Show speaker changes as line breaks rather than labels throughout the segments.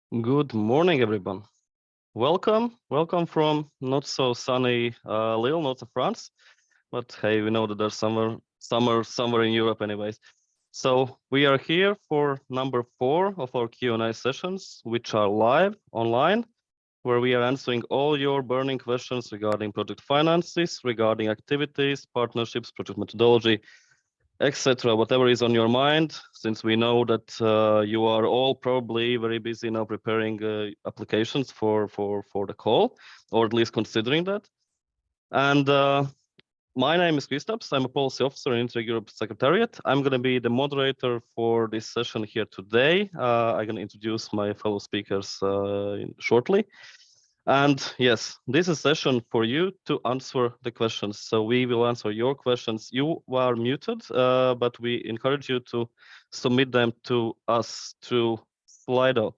Good morning, everyone. Welcome from not so sunny Lille, not of France, but hey, we know that there's summer somewhere in Europe, anyways. So we are here for number 4 of our Q&A sessions, which are live online, where we are answering all your burning questions regarding project finances, regarding activities, partnerships, project methodology, etc. Whatever is on your mind, since we know that you are all probably very busy now preparing applications for the call, or at least considering that. And my name is Kristaps. I'm a policy officer in Interreg Europe Secretariat. I'm going to be the moderator for this session here today. I'm going to introduce my fellow speakers shortly. And yes, this is a session for you to answer the questions. So we will answer your questions. You are muted, but we encourage you to submit them to us through Slido.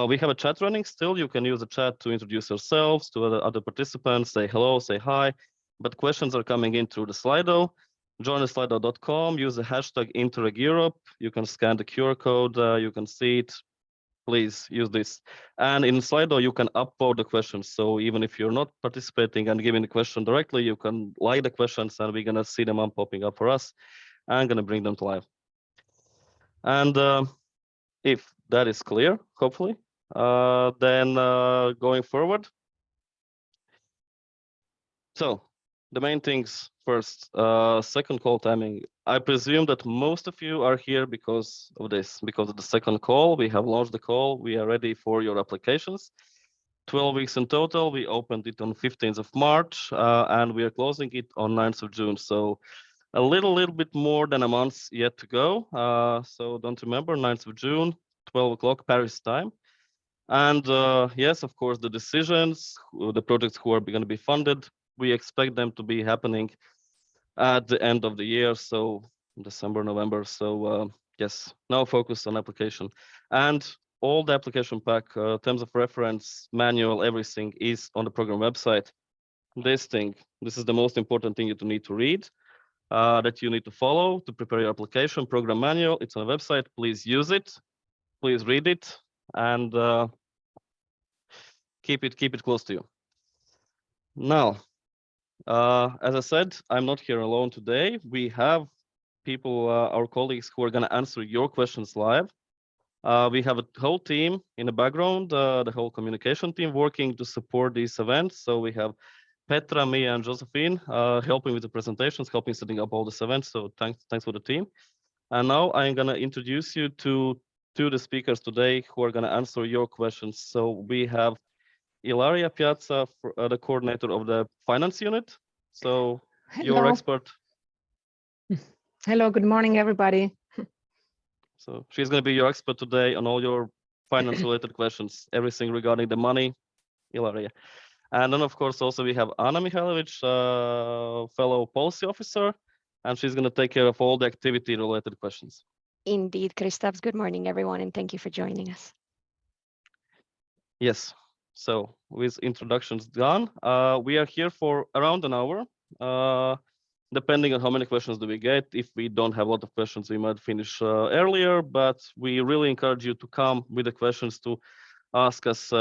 We have a chat running still. You can use the chat to introduce yourselves to other participants, say hello, say hi. But questions are coming in through the Slido. Join the slido.com, use the hashtag Interreg Europe. You can scan the QR code, you can see it. Please use this. And in Slido, you can upvote the questions. So even if you're not participating and giving the question directly, you can like the questions and we're going to see them popping up for us. I'm going to bring them to life. And if that is clear, hopefully, then going forward. So the main things first, second call timing. I presume that most of you are here because of this, because of the second call. We have launched the call. We are ready for your applications. 12 weeks in total. We opened it on 15th of March and we are closing it on 9th of June. So a little bit more than a month yet to go. So don't remember, 9th of June, 12 o'clock Paris time. And yes, of course, the decisions, the projects who are going to be funded, we expect them to be happening at the end of the year. So December, November. So yes, now focus on application. And all the application pack, terms of reference, manual, everything is on the program website. This is the most important thing you need to read, that you need to follow to prepare your application. Program manual, it's on the website. Please use it. Please read it and keep it close to you. Now, as I said, I'm not here alone today. We have people, our colleagues who are going to answer your questions live. We have a whole team in the background, the whole communication team working to support these events. So we have Petra, Mia, and Josephine helping with the presentations, helping setting up all these events. So thanks for the team. And now I'm going to introduce you to the speakers today who are going to answer your questions. So we have Ilaria Piazza, the coordinator of the finance unit. So your expert.
Hello, good morning, everybody.
So she's going to be your expert today on all your finance related questions, everything regarding the money, Ilaria. And then of course also we have Anna Mihailovic, fellow policy officer, and she's going to take care of all the activity related questions.
Indeed, Kristaps. Good morning, everyone, and thank you for joining us.
Yes. So with introductions done, we are here for around an hour. Depending on how many questions do we get. If we don't have a lot of questions, we might finish earlier, but we really encourage you to come with the questions to ask us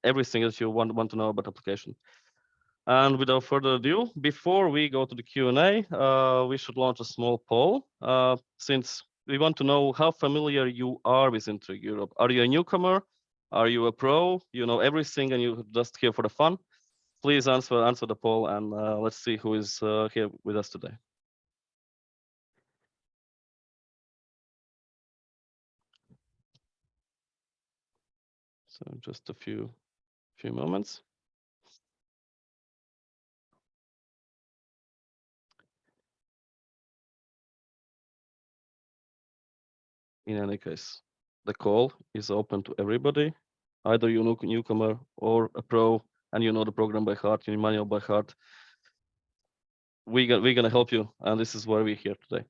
everything that you want to know about application. And without further ado, before we go to the Q&A, we should launch a small poll, since we want to know how familiar you are with Interreg Europe. Are you a newcomer? Are you a pro? You know everything and you're just here for the fun? Please answer the poll and let's see who is here with us today. So just a few moments. In any case, the call is open to everybody. Either you're a newcomer or a pro and you know the program by heart, you know manual by heart. We're gonna help you, and this is why we're here today.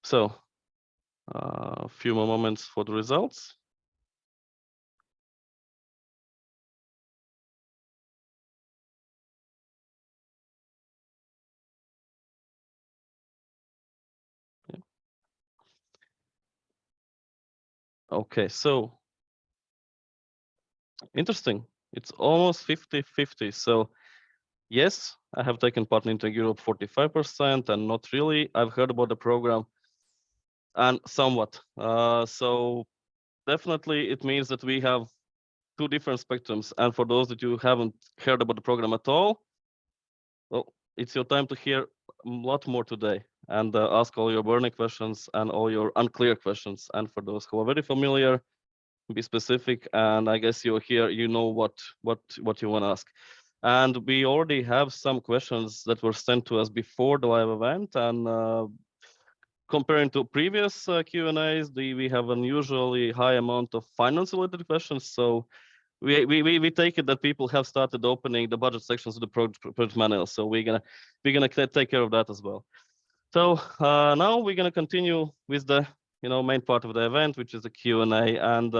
So a few more moments for the results. Okay, so interesting. It's almost 50-50. So yes, I have taken part in Interreg Europe 45% and not really. I've heard about the program and somewhat. So definitely it means that we have two different spectrums. And for those that you haven't heard about the program at all, well, it's your time to hear a lot more today and ask all your burning questions and all your unclear questions. And for those who are very familiar, be specific. And I guess you're here, you know what you want to ask. And we already have some questions that were sent to us before the live event. And comparing to previous Q&As, we have an unusually high amount of finance-related questions. So we take it that people have started opening the budget sections of the project manual. So we're gonna take care of that as well. So now we're gonna continue with the main part of the event, which is the Q&A. And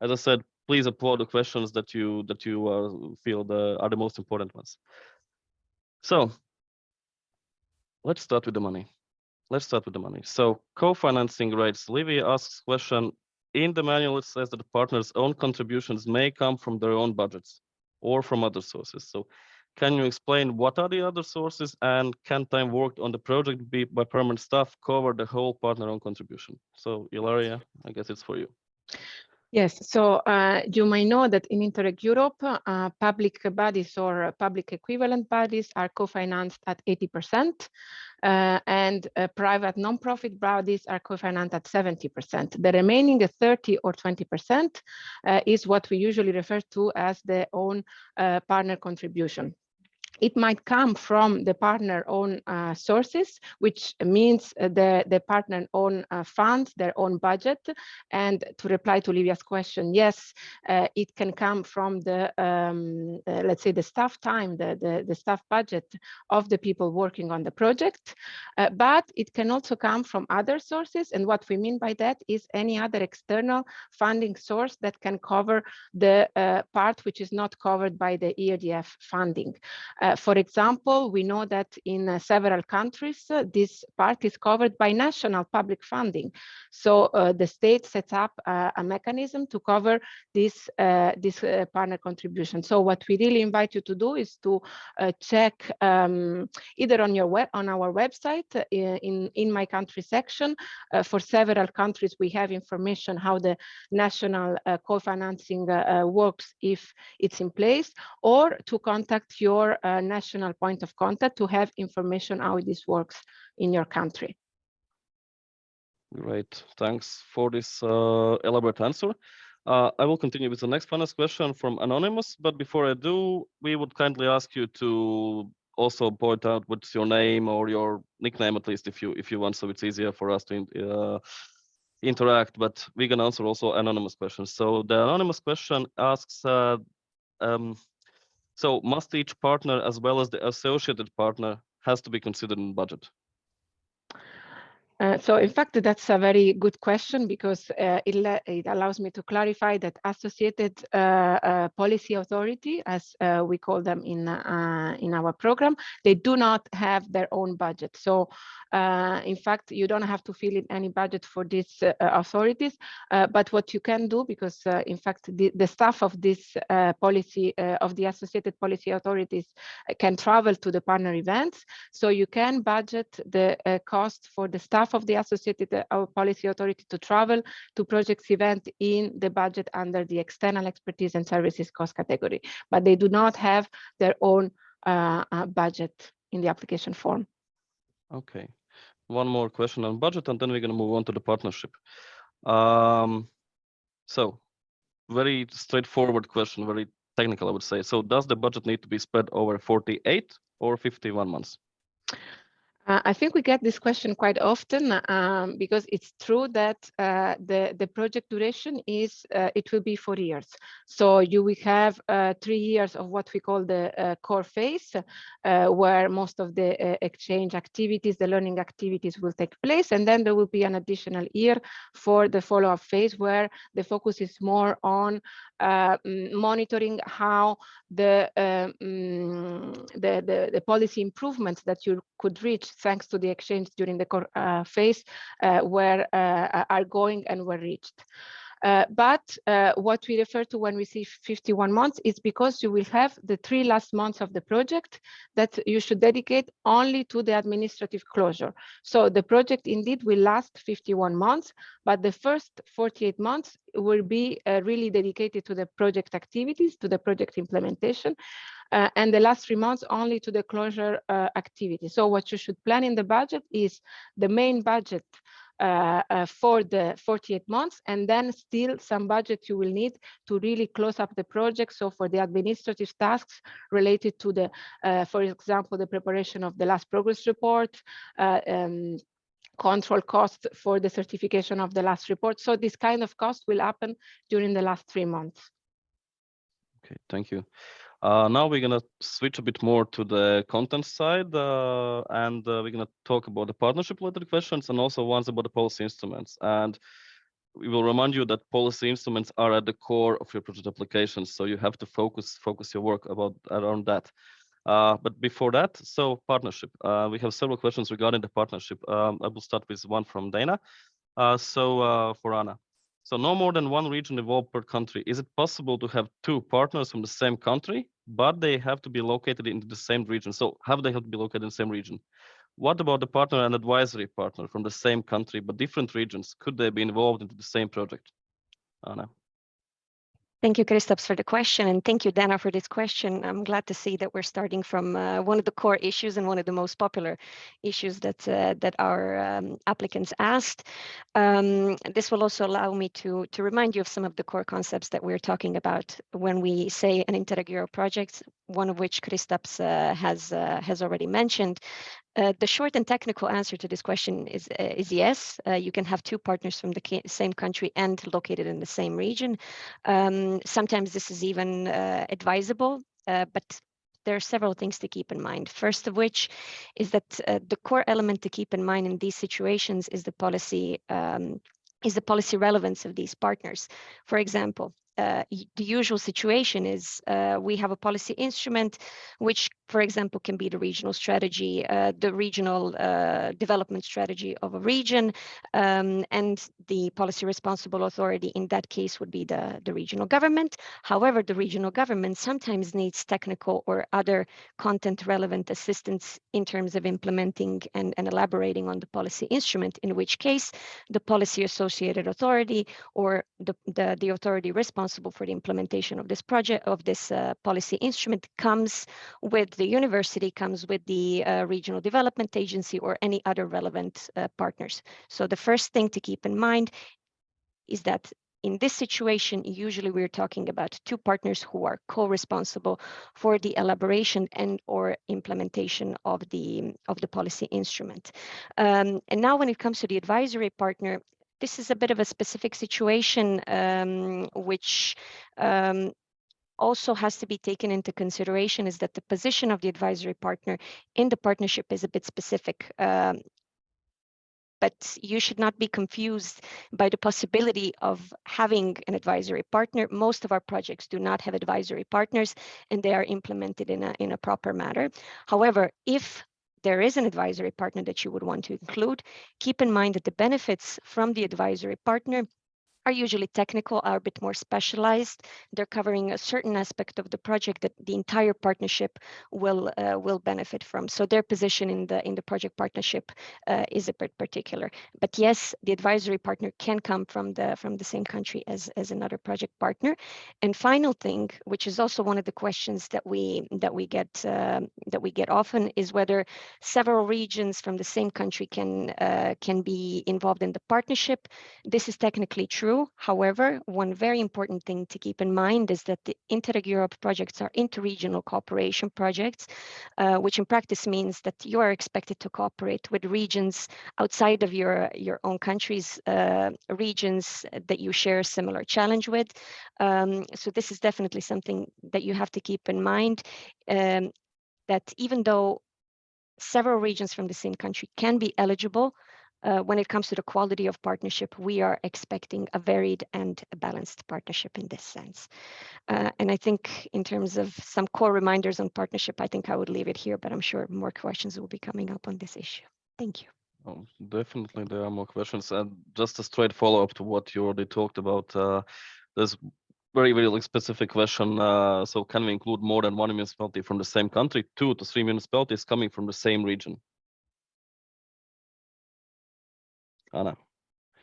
as I said, please upload the questions that you feel are the most important ones. So let's start with the money. So co-financing rates. Livia asks question, in the manual it says that the partner's own contributions may come from their own budgets or from other sources. So can you explain what are the other sources, and can time worked on the project be by permanent staff cover the whole partner own contribution? So Ilaria, I guess it's for you.
Yes, so you may know that in Interreg Europe, public bodies or public equivalent bodies are co-financed at 80%, and private non-profit bodies are co-financed at 70%. The remaining 30 or 20% is what we usually refer to as the own partner contribution. It might come from the partner own sources, which means the partner own funds, their own budget. And to reply to Livia's question, yes, it can come from the, let's say, the staff time, the staff budget of the people working on the project, but it can also come from other sources. And what we mean by that is any other external funding source that can cover the part which is not covered by the ERDF funding. For example, we know that in several countries, this part is covered by national public funding. So the state sets up a mechanism to cover this partner contribution. So what we really invite you to do is to check either on our website in my country section. For several countries, we have information how the national co-financing works if it's in place, or to contact your national point of contact to have information how this works in your country.
Great, thanks for this elaborate answer. I will continue with the next finance question from Anonymous, but before I do, we would kindly ask you to also point out what's your name or your nickname, at least if you want, so it's easier for us to interact, but we can answer also anonymous questions. So the anonymous question asks, so must each partner as well as the associated partner has to be considered in budget?
So in fact, that's a very good question, because it allows me to clarify that associated policy authority, as we call them in our program, they do not have their own budget. So in fact, you don't have to fill in any budget for these authorities, but what you can do, because in fact, the staff of this policy, of the associated policy authorities can travel to the partner events. So you can budget the cost for the staff of the associated policy authority to travel to projects event in the budget under the external expertise and services cost category, but they do not have their own budget in the application form.
Okay, one more question on budget, and then we're going to move on to the partnership. So very straightforward question, very technical, I would say. So does the budget need to be spread over 48 or 51 months?
I think we get this question quite often, because it's true that the project duration is, it will be 4 years. So you will have 3 years of what we call the core phase, where most of the exchange activities, the learning activities will take place. And then there will be an additional year for the follow-up phase, where the focus is more on monitoring how the policy improvements that you could reach thanks to the exchange during the core phase are going and were reached. But what we refer to when we say 51 months is because you will have the 3 last months of the project that you should dedicate only to the administrative closure. So the project indeed will last 51 months, but the first 48 months will be really dedicated to the project activities, to the project implementation, and the last 3 months only to the closure activity. So what you should plan in the budget is the main budget for the 48 months, and then still some budget you will need to really close up the project. So for the administrative tasks related to the, for example, the preparation of the last progress report, control costs for the certification of the last report. So this kind of cost will happen during the last 3 months.
Okay, thank you. Now we're gonna switch a bit more to the content side, and we're gonna talk about the partnership-related questions and also ones about the policy instruments. And we will remind you that policy instruments are at the core of your project applications, so you have to focus your work around that. But before that, so partnership. We have several questions regarding the partnership. I will start with one from Dana. For Anna. So no more than one region involved per country. Is it possible to have 2 partners from the same country, but they have to be located in the same region? So have they have to be located in the same region? What about the partner and advisory partner from the same country, but different regions? Could they be involved into the same project? Anna.
Thank you, Kristaps, for the question, and thank you, Dana, for this question. I'm glad to see that we're starting from one of the core issues and one of the most popular issues that our applicants asked. This will also allow me to remind you of some of the core concepts that we're talking about when we say an Interreg Europe project, one of which Kristaps has already mentioned. The short and technical answer to this question is yes. You can have 2 partners from the same country and located in the same region. Sometimes this is even advisable, but there are several things to keep in mind. First of which is that the core element to keep in mind in these situations is the policy relevance of these partners. For example, the usual situation is we have a policy instrument, which, for example, can be the regional strategy, the regional development strategy of a region, and the policy responsible authority in that case would be the regional government. However, the regional government sometimes needs technical or other content relevant assistance in terms of implementing and elaborating on the policy instrument, in which case the policy associated authority or the authority responsible for the implementation of this project, of this policy instrument, comes with the university, comes with the regional development agency or any other relevant partners. So the first thing to keep in mind is that in this situation, usually we're talking about 2 partners who are co-responsible for the elaboration and or implementation of the policy instrument. And now when it comes to the advisory partner, this is a bit of a specific situation, which also has to be taken into consideration, is that the position of the advisory partner in the partnership is a bit specific. But you should not be confused by the possibility of having an advisory partner. Most of our projects do not have advisory partners, and they are implemented in a proper manner. However, if there is an advisory partner that you would want to include, keep in mind that the benefits from the advisory partner are usually technical, are a bit more specialized. They're covering a certain aspect of the project that the entire partnership will benefit from. So their position in the project partnership is a bit particular. But yes, the advisory partner can come from the same country as another project partner. And final thing, which is also one of the questions that we get often, is whether several regions from the same country can be involved in the partnership. This is technically true. However, one very important thing to keep in mind is that the Interreg Europe projects are interregional cooperation projects, which in practice means that you are expected to cooperate with regions outside of your own country's regions that you share a similar challenge with. So this is definitely something that you have to keep in mind, that even though several regions from the same country can be eligible, when it comes to the quality of partnership, we are expecting a varied and a balanced partnership in this sense. And I think in terms of some core reminders on partnership, I think I would leave it here, but I'm sure more questions will be coming up on this issue. Thank you.
Oh, definitely, there are more questions. And just a straight follow-up to what you already talked about. There's very specific question. So can we include more than one municipality from the same country, 2 to 3 municipalities coming from the same region? Anna.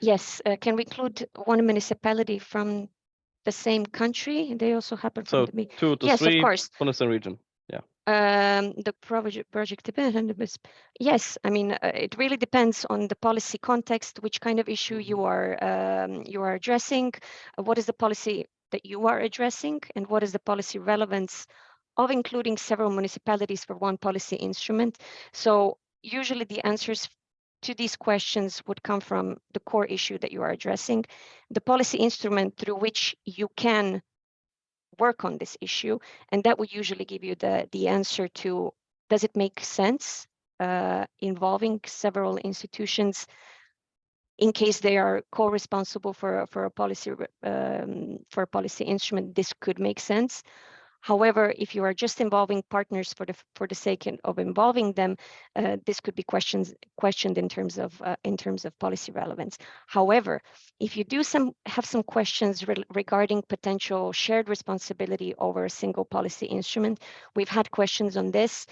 Yes, can we include one municipality from the same country? They also happen from
So
the
2 to
yes,
3
of course.
from the same region. Yeah.
The project depends. Yes, I mean it really depends on the policy context, which kind of issue you are addressing, what is the policy that you are addressing, and what is the policy relevance of including several municipalities for one policy instrument. So usually the answers to these questions would come from the core issue that you are addressing, the policy instrument through which you can work on this issue, and that would usually give you the answer to, does it make sense involving several institutions in case they are co-responsible for a policy instrument? This could make sense. However, if you are just involving partners for the sake of involving them, this could be questioned in terms of policy relevance. However, if you do have some questions regarding potential shared responsibility over a single policy instrument, we've had questions on this.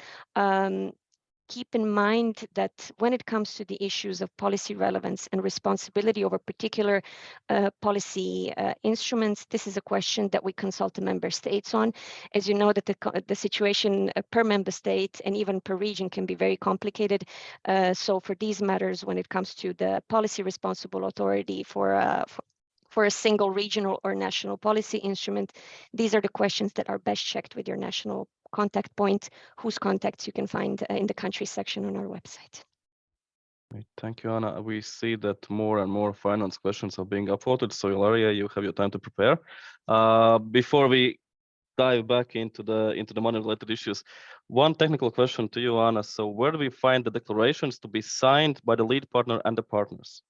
Keep in mind that when it comes to the issues of policy relevance and responsibility over particular policy instruments, this is a question that we consult the member states on. As you know, that the situation per member state and even per region can be very complicated. So for these matters, when it comes to the policy responsible authority for a single regional or national policy instrument, these are the questions that are best checked with your national contact point, whose contacts you can find in the country section on our website.
Thank you, Anna. We see that more and more finance questions are being upvoted. So Ilaria, you have your time to prepare. Before we dive back into the money-related issues, one technical question to you, Anna. So where do we find the declarations to be signed by the lead partner and the partners?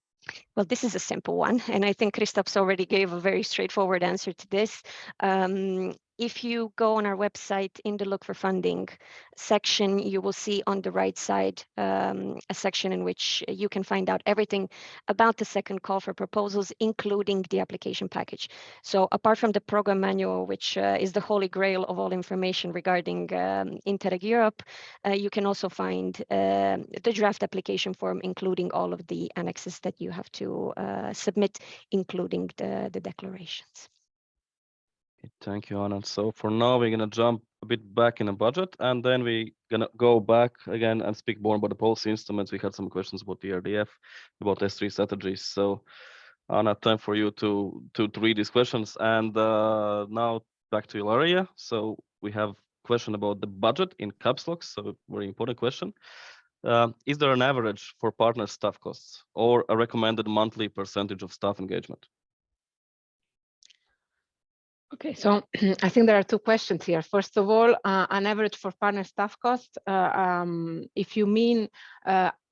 Well, this is a simple one, and I think Kristaps already gave a very straightforward answer to this. If you go on our website in the Look for Funding section, you will see on the right side a section in which you can find out everything about the second call for proposals, including the application package. So apart from the program manual, which is the holy grail of all information regarding Interreg Europe, you can also find the draft application form, including all of the annexes that you have to submit, including the declarations.
Thank you, Anna. So for now, we're gonna jump a bit back in the budget, and then we're gonna go back again and speak more about the policy instruments. We had some questions about the RDF, about S3 strategies. So Anna, time for you to read these questions. And now back to Ilaria. So we have a question about the budget in caps locks. So very important question. Is there an average for partner staff costs or a recommended monthly percentage of staff engagement?
Okay, so I think there are two questions here. First of all, an average for partner staff cost. If you mean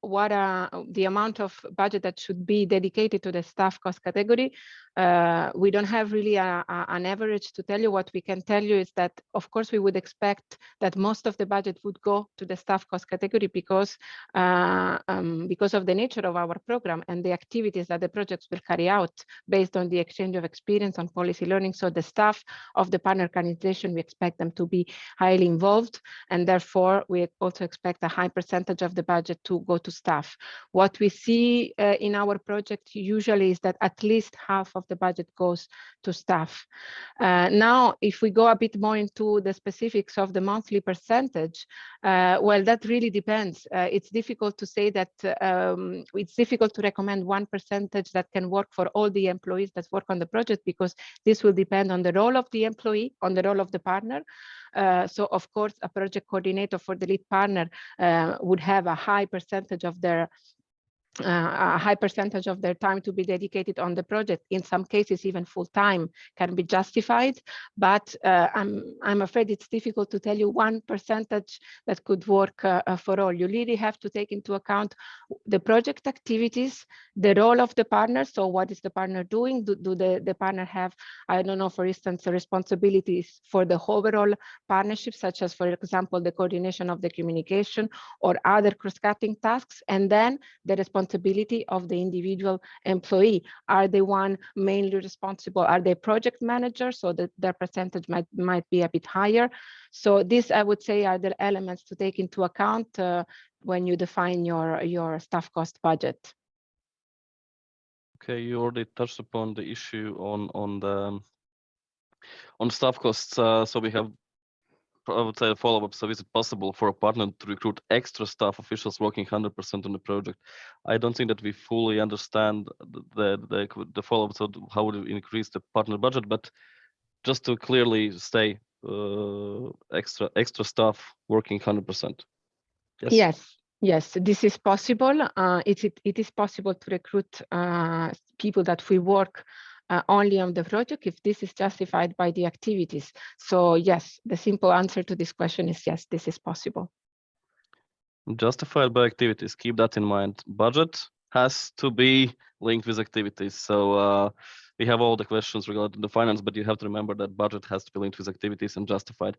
what the amount of budget that should be dedicated to the staff cost category, we don't have really an average to tell you. What we can tell you is that, of course, we would expect that most of the budget would go to the staff cost category because of the nature of our program and the activities that the projects will carry out based on the exchange of experience on policy learning. So the staff of the partner organization, we expect them to be highly involved, and therefore we also expect a high percentage of the budget to go to staff. What we see in our project usually is that at least half of the budget goes to staff. Now, if we go a bit more into the specifics of the monthly percentage, well, that really depends. It's difficult to say that, it's difficult to recommend one percentage that can work for all the employees that work on the project, because this will depend on the role of the employee, on the role of the partner. So of course, a project coordinator for the lead partner would have a high percentage of their time to be dedicated on the project. In some cases, even full time can be justified, but I'm afraid it's difficult to tell you one percentage that could work for all. You really have to take into account the project activities, the role of the partner. So what is the partner doing? Do the partner have, I don't know, for instance, responsibilities for the overall partnership, such as, for example, the coordination of the communication or other cross-cutting tasks, and then the responsibility responsibility of the individual employee. Are they one mainly responsible? Are they project managers, so that their percentage might be a bit higher? So this, I would say, are the elements to take into account when you define your staff cost budget.
Okay, you already touched upon the issue on staff costs. So we have, I would say, a follow-up. So is it possible for a partner to recruit extra staff officials working 100% on the project? I don't think that we fully understand the follow-up. So how would we increase the partner budget? But just to clearly say, extra staff working 100%.
Yes, this is possible. It is possible to recruit people that will work only on the project if this is justified by the activities. So yes, the simple answer to this question is yes, this is possible.
Justified by activities, keep that in mind. Budget has to be linked with activities. So we have all the questions regarding the finance, but you have to remember that budget has to be linked with activities and justified.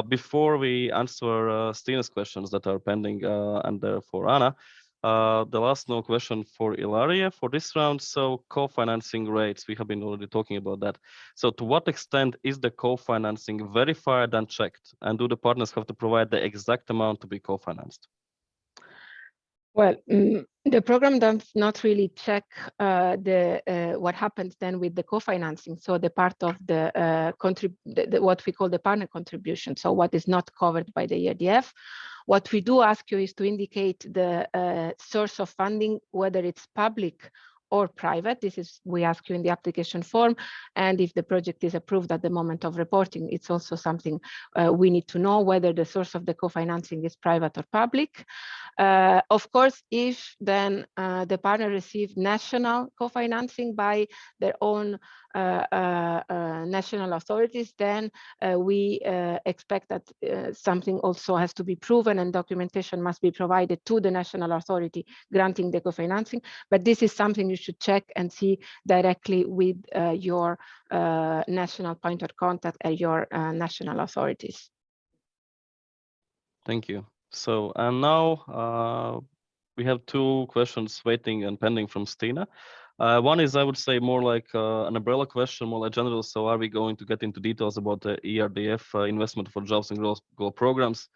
Before we answer Stina's questions that are pending and for Anna, the last question for Ilaria for this round. So co-financing rates, we have been already talking about that. So to what extent is the co-financing verified and checked? And do the partners have to provide the exact amount to be co-financed?
Well, the program does not really check what happens then with the co-financing. So the part of the what we call the partner contribution. So what is not covered by the ERDF. What we do ask you is to indicate the source of funding, whether it's public or private. This is, we ask you in the application form. And if the project is approved at the moment of reporting, it's also something we need to know, whether the source of the co-financing is private or public. Of course, if then the partner receives national co-financing by their own national authorities, then we expect that something also has to be proven and documentation must be provided to the national authority granting the co-financing. But this is something you should check and see directly with your national point of contact at your national authorities.
Thank you. So, and now we have two questions waiting and pending from Stina. One is, I would say, more like an umbrella question, more like general. So are we going to get into details about the ERDF investment for jobs and growth goal programs?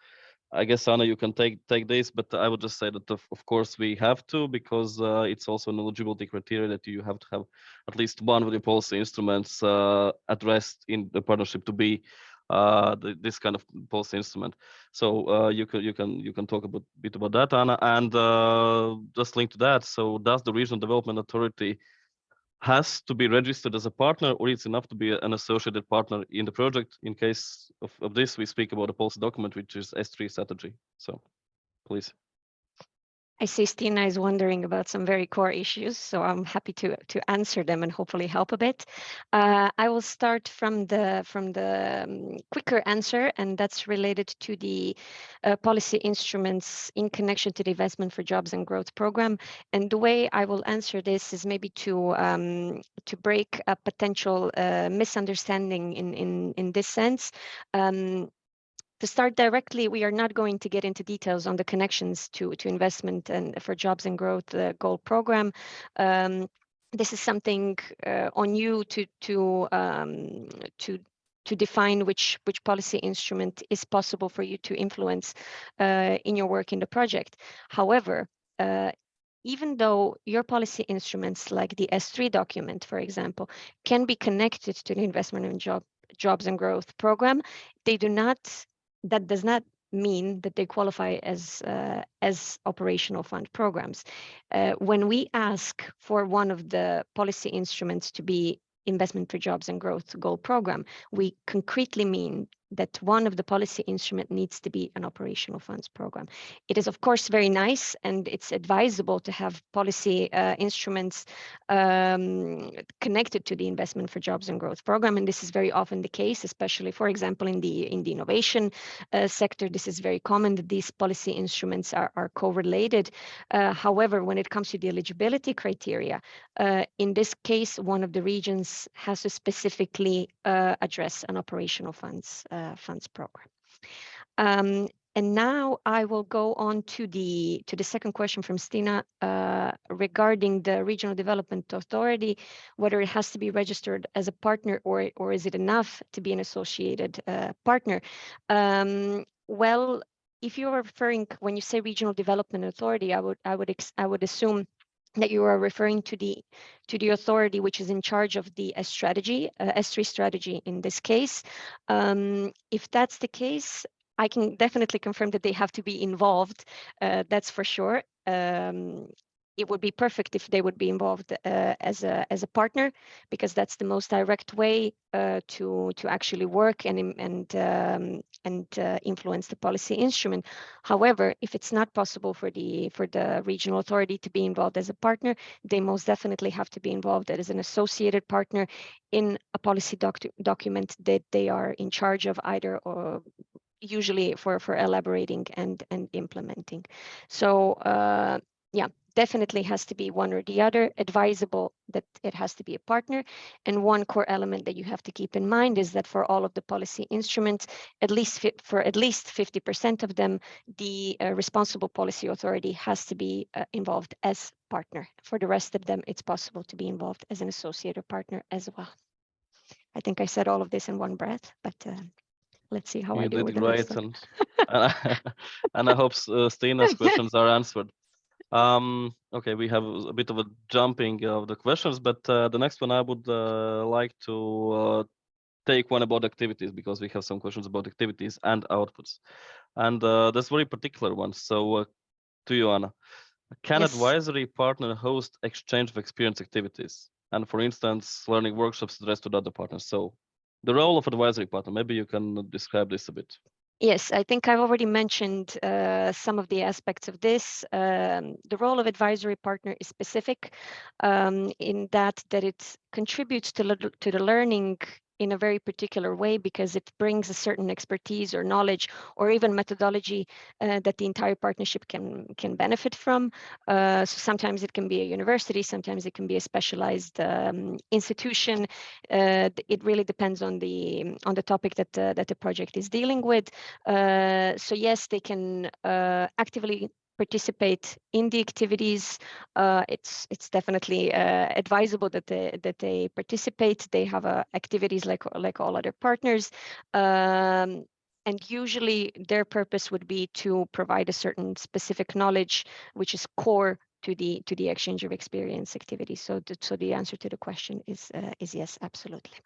I guess, Anna, you can take this, but I would just say that, of course, we have to, because it's also an eligibility criteria that you have to have at least one of the policy instruments addressed in the partnership to be this kind of policy instrument. So you can talk a bit about that, Anna, and just link to that. So does the Regional Development Authority has to be registered as a partner, or it's enough to be an associated partner in the project? In case of this, we speak about a policy document, which is S3 strategy. So please.
I see Stina is wondering about some very core issues, so I'm happy to answer them and hopefully help a bit. I will start from the quicker answer, and that's related to the policy instruments in connection to the Investment for Jobs and Growth program. And the way I will answer this is maybe to break a potential misunderstanding in this sense. To start directly, we are not going to get into details on the connections to investment and for jobs and growth goal program. This is something on you to define which policy instrument is possible for you to influence in your work in the project. However, even though your policy instruments like the S3 document, for example, can be connected to the investment in jobs and growth program, that does not mean that they qualify as operational fund programs. When we ask for one of the policy instruments to be investment for jobs and growth goal program, we concretely mean that one of the policy instrument needs to be an operational funds program. It is, of course, very nice, and it's advisable to have policy instruments connected to the investment for jobs and growth program. And this is very often the case, especially, for example, in the innovation sector. This is very common that these policy instruments are correlated. However, when it comes to the eligibility criteria, in this case, one of the regions has to specifically address an operational funds program. And now I will go on to the second question from Stina regarding the Regional Development Authority, whether it has to be registered as a partner or is it enough to be an associated partner. Well, if you're referring, when you say Regional Development Authority, I would assume that you are referring to the authority which is in charge of the strategy, S3 strategy in this case. If that's the case, I can definitely confirm that they have to be involved. That's for sure. It would be perfect if they would be involved as a partner, because that's the most direct way to actually work and influence the policy instrument. However, if it's not possible for the regional authority to be involved as a partner, they most definitely have to be involved as an associated partner in a policy document that they are in charge of, either or usually for elaborating and implementing. So yeah, definitely has to be one or the other. Advisable that it has to be a partner. And one core element that you have to keep in mind is that for all of the policy instruments, at least 50% of them, the responsible policy authority has to be involved as partner. For the rest of them, it's possible to be involved as an associate or partner as well. I think I said all of this in one breath, but let's see how I do with the next one.
And I hope Stina's questions are answered. Okay, we have a bit of a jumping of the questions, but the next one I would like to take one about activities, because we have some questions about activities and outputs. And that's very particular one. So to you, Anna, can
Yes.
advisory partner host exchange of experience activities? And for instance, learning workshops addressed to the other partners. So the role of advisory partner, maybe you can describe this a bit.
Yes, I think I've already mentioned some of the aspects of this. The role of advisory partner is specific in that it contributes to the learning in a very particular way, because it brings a certain expertise or knowledge or even methodology that the entire partnership can benefit from. So sometimes it can be a university, sometimes it can be a specialized institution. It really depends on the topic that the project is dealing with. So yes, they can actively participate in the activities. It's definitely advisable that they participate. They have activities like all other partners. And usually their purpose would be to provide a certain specific knowledge, which is core to the exchange of experience activities. So the answer to the question is yes, absolutely.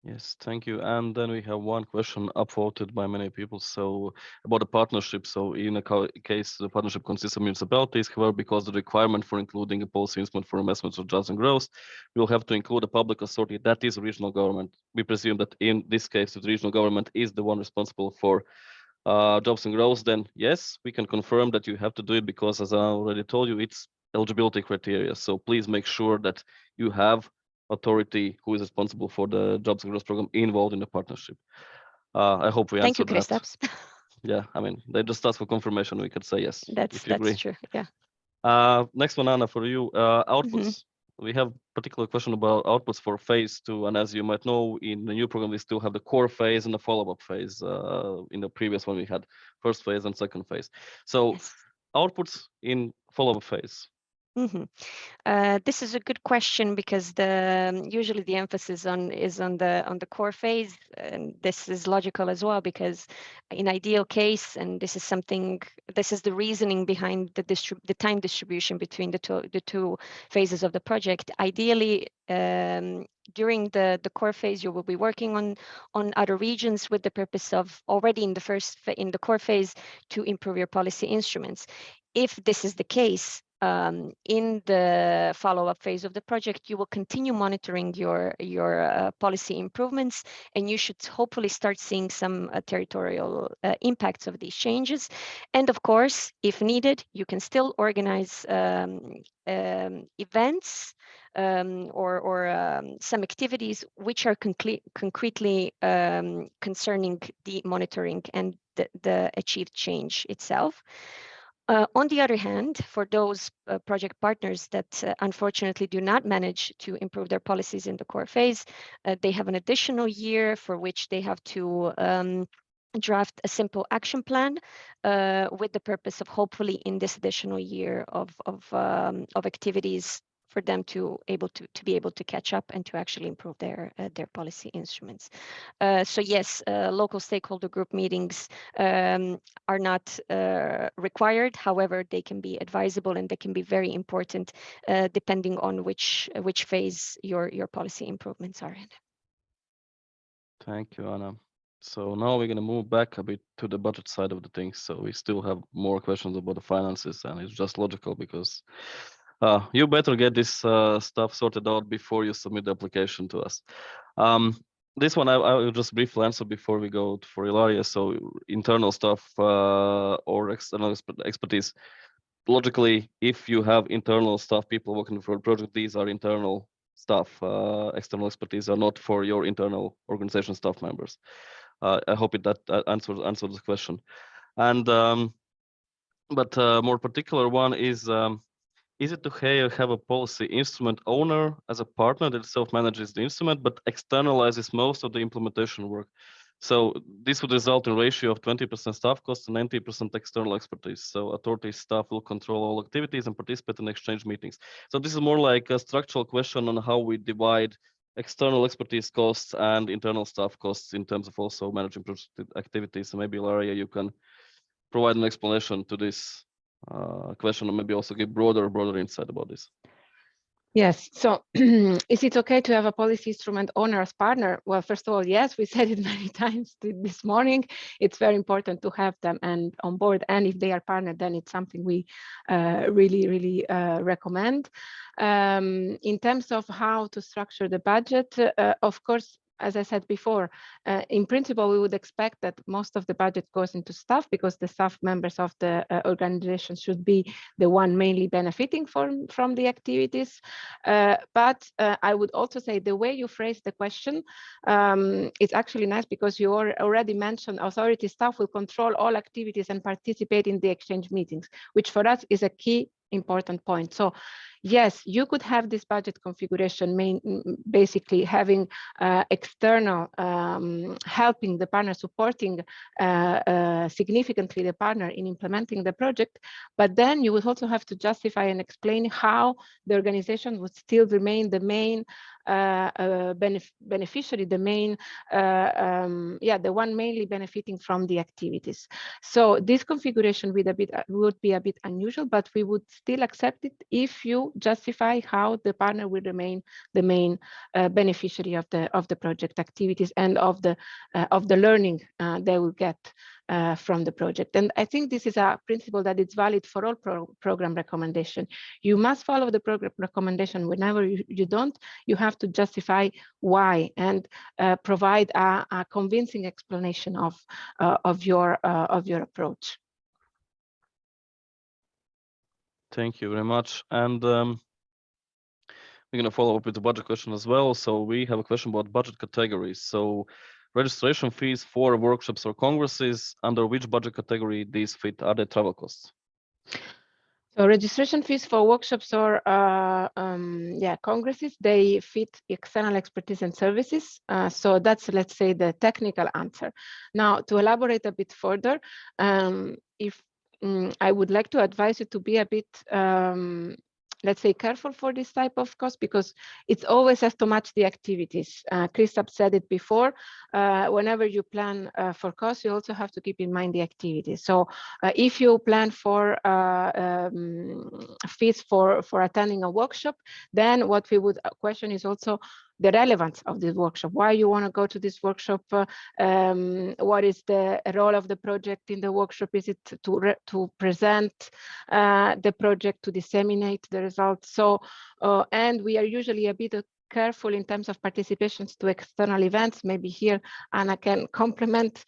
Yes, thank you. And then we have one question upvoted by many people. So about the partnership. So in a case, the partnership consists of municipalities. However, because the requirement for including a policy instrument for investments of jobs and growth, we will have to include a public authority that is regional government. We presume that in this case, if the regional government is the one responsible for jobs and growth, then yes, we can confirm that you have to do it, because as I already told you, it's eligibility criteria. So please make sure that you have authority who is responsible for the jobs and growth program involved in the partnership. I hope we answered that.
Thank you, Kristaps.
Yeah, I mean, they just asked for confirmation. We could say yes, if you agree.
That's true, yeah.
Next one, Anna, for you, outputs. We have particular question about outputs for phase 2. And as you might know, in the new program, we still have the core phase and the follow-up phase. In the previous one, we had first phase and second phase. So yes. Outputs in follow-up phase.
This is a good question, because usually the emphasis is on the core phase, and this is logical as well, because in ideal case, and this is the reasoning behind the time distribution between the two phases of the project. Ideally, during the core phase, you will be working on other regions with the purpose of already in the core phase to improve your policy instruments. If this is the case, in the follow-up phase of the project, you will continue monitoring your policy improvements, and you should hopefully start seeing some territorial impacts of these changes. And of course, if needed, you can still organize events or some activities which are concretely concerning the monitoring and the achieved change itself. On the other hand, for those project partners that unfortunately do not manage to improve their policies in the core phase, they have an additional year for which they have to draft a simple action plan with the purpose of hopefully in this additional year of activities for them to be able to catch up and to actually improve their policy instruments. So yes, local stakeholder group meetings are not required. However, they can be advisable and they can be very important depending on which phase your policy improvements are in.
Thank you, Anna. So now we're going to move back a bit to the budget side of the things. So we still have more questions about the finances, and it's just logical because you better get this stuff sorted out before you submit the application to us. This one I will just briefly answer before we go for Ilaria. So internal stuff or external expertise. Logically, if you have internal staff, people working for a project, these are internal staff. External expertise are not for your internal organization staff members. I hope that answers the question. And but more particular one is it to have a policy instrument owner as a partner that self-manages the instrument but externalizes most of the implementation work? So this would result in a ratio of 20% staff costs and 90% external expertise. So authority staff will control all activities and participate in exchange meetings. So this is more like a structural question on how we divide external expertise costs and internal staff costs in terms of also managing project activities. So maybe Ilaria, you can provide an explanation to this question, and maybe also give broader insight about this.
Yes. So is it okay to have a policy instrument owner as partner? Well, first of all, yes, we said it many times this morning. It's very important to have them and on board. And if they are partner, then it's something we really recommend. In terms of how to structure the budget, of course, as I said before, in principle, we would expect that most of the budget goes into staff because the staff members of the organization should be the one mainly benefiting from the activities. But I would also say the way you phrase the question, it's actually nice because you already mentioned authority staff will control all activities and participate in the exchange meetings, which for us is a key important point. So yes, you could have this budget configuration basically having external helping the partner, supporting significantly the partner in implementing the project, but then you would also have to justify and explain how the organization would still remain the main beneficiary, the main the one mainly benefiting from the activities. So this configuration would be a bit unusual, but we would still accept it if you justify how the partner will remain the main beneficiary of the project activities and of the learning they will get from the project. And I think this is a principle that is valid for all program recommendation. You must follow the program recommendation. Whenever you don't, you have to justify why and provide a convincing explanation of your approach.
Thank you very much. And we're going to follow up with the budget question as well. So we have a question about budget categories. So registration fees for workshops or congresses, under which budget category these fit? Are they travel costs?
So registration fees for workshops or congresses, they fit external expertise and services. So that's, let's say, the technical answer. Now, to elaborate a bit further, I would like to advise you to be a bit, let's say, careful for this type of cost because it's always has to match the activities. Christoph said it before, whenever you plan for costs, you also have to keep in mind the activities. So if you plan for fees for attending a workshop, then what we would question is also the relevance of this workshop, why you want to go to this workshop, what is the role of the project in the workshop? Is it to present the project, to disseminate the results? So, and we are usually a bit careful in terms of participations to external events. Maybe here Anna can complement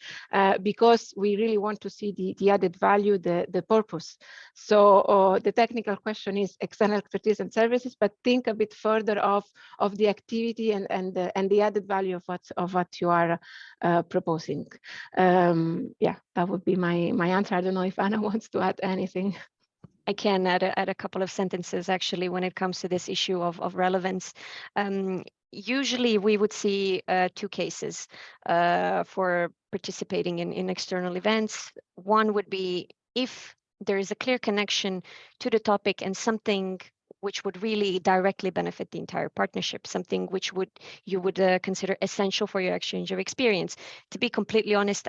because we really want to see the added value, the purpose. So the technical question is external expertise and services, but think a bit further of the activity and the added value of what you are proposing. Yeah, that would be my answer. I don't know if Anna wants to add anything.
I can add a couple of sentences actually when it comes to this issue of relevance. usually we would see two cases for participating in external events. One would be if there is a clear connection to the topic and something which would really directly benefit the entire partnership, something which you would consider essential for your exchange of experience. To be completely honest,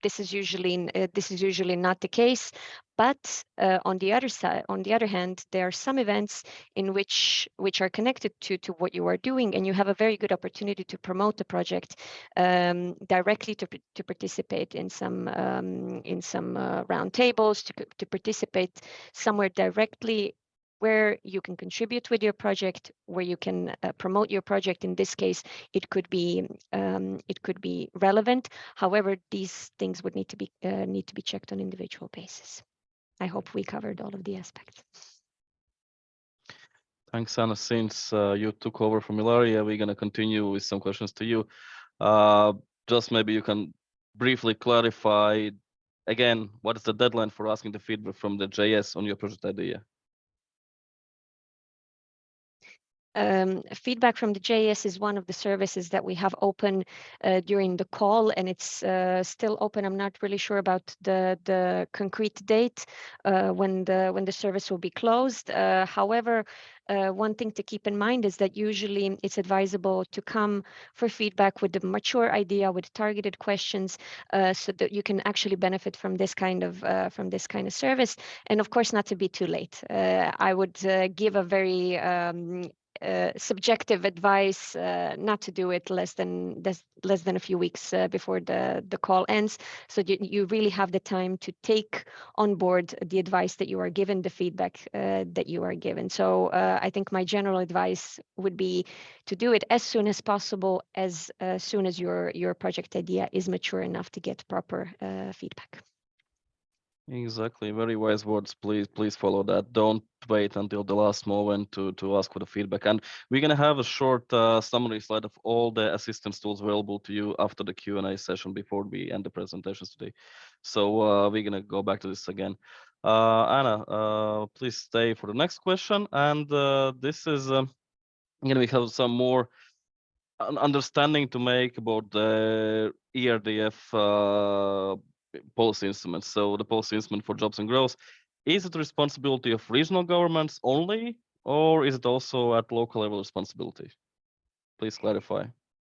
this is usually not the case. But on the other hand, there are some events in which are connected to what you are doing, and you have a very good opportunity to promote the project directly, to participate in some round tables, to participate somewhere directly where you can contribute with your project, where you can promote your project. In this case, it could be relevant. However, these things would need to be checked on individual basis. I hope we covered all of the aspects.
Thanks, Anna. Since you took over from Ilaria, we're going to continue with some questions to you. Just maybe you can briefly clarify again, what is the deadline for asking the feedback from the JS on your project idea?
Feedback from the JS is one of the services that we have open during the call, and it's still open. I'm not really sure about the concrete date when the service will be closed. However, one thing to keep in mind is that usually it's advisable to come for feedback with the mature idea, with targeted questions, so that you can actually benefit from this kind of service. And of course, not to be too late. I would give a very subjective advice not to do it less than a few weeks before the call ends, so you really have the time to take on board the advice that you are given, the feedback that you are given. So I think my general advice would be to do it as soon as possible, as soon as your project idea is mature enough to get proper feedback.
Exactly, very wise words. Please follow that. Don't wait until the last moment to ask for the feedback. And we're gonna have a short summary slide of all the assistance tools available to you after the Q&A session before we end the presentations today. So we're gonna go back to this again. Anna, please stay for the next question. And this is we have some more understanding to make about the ERDF policy instruments. So the policy instrument for jobs and growth, is it the responsibility of regional governments only, or is it also at local level responsibility? Please clarify.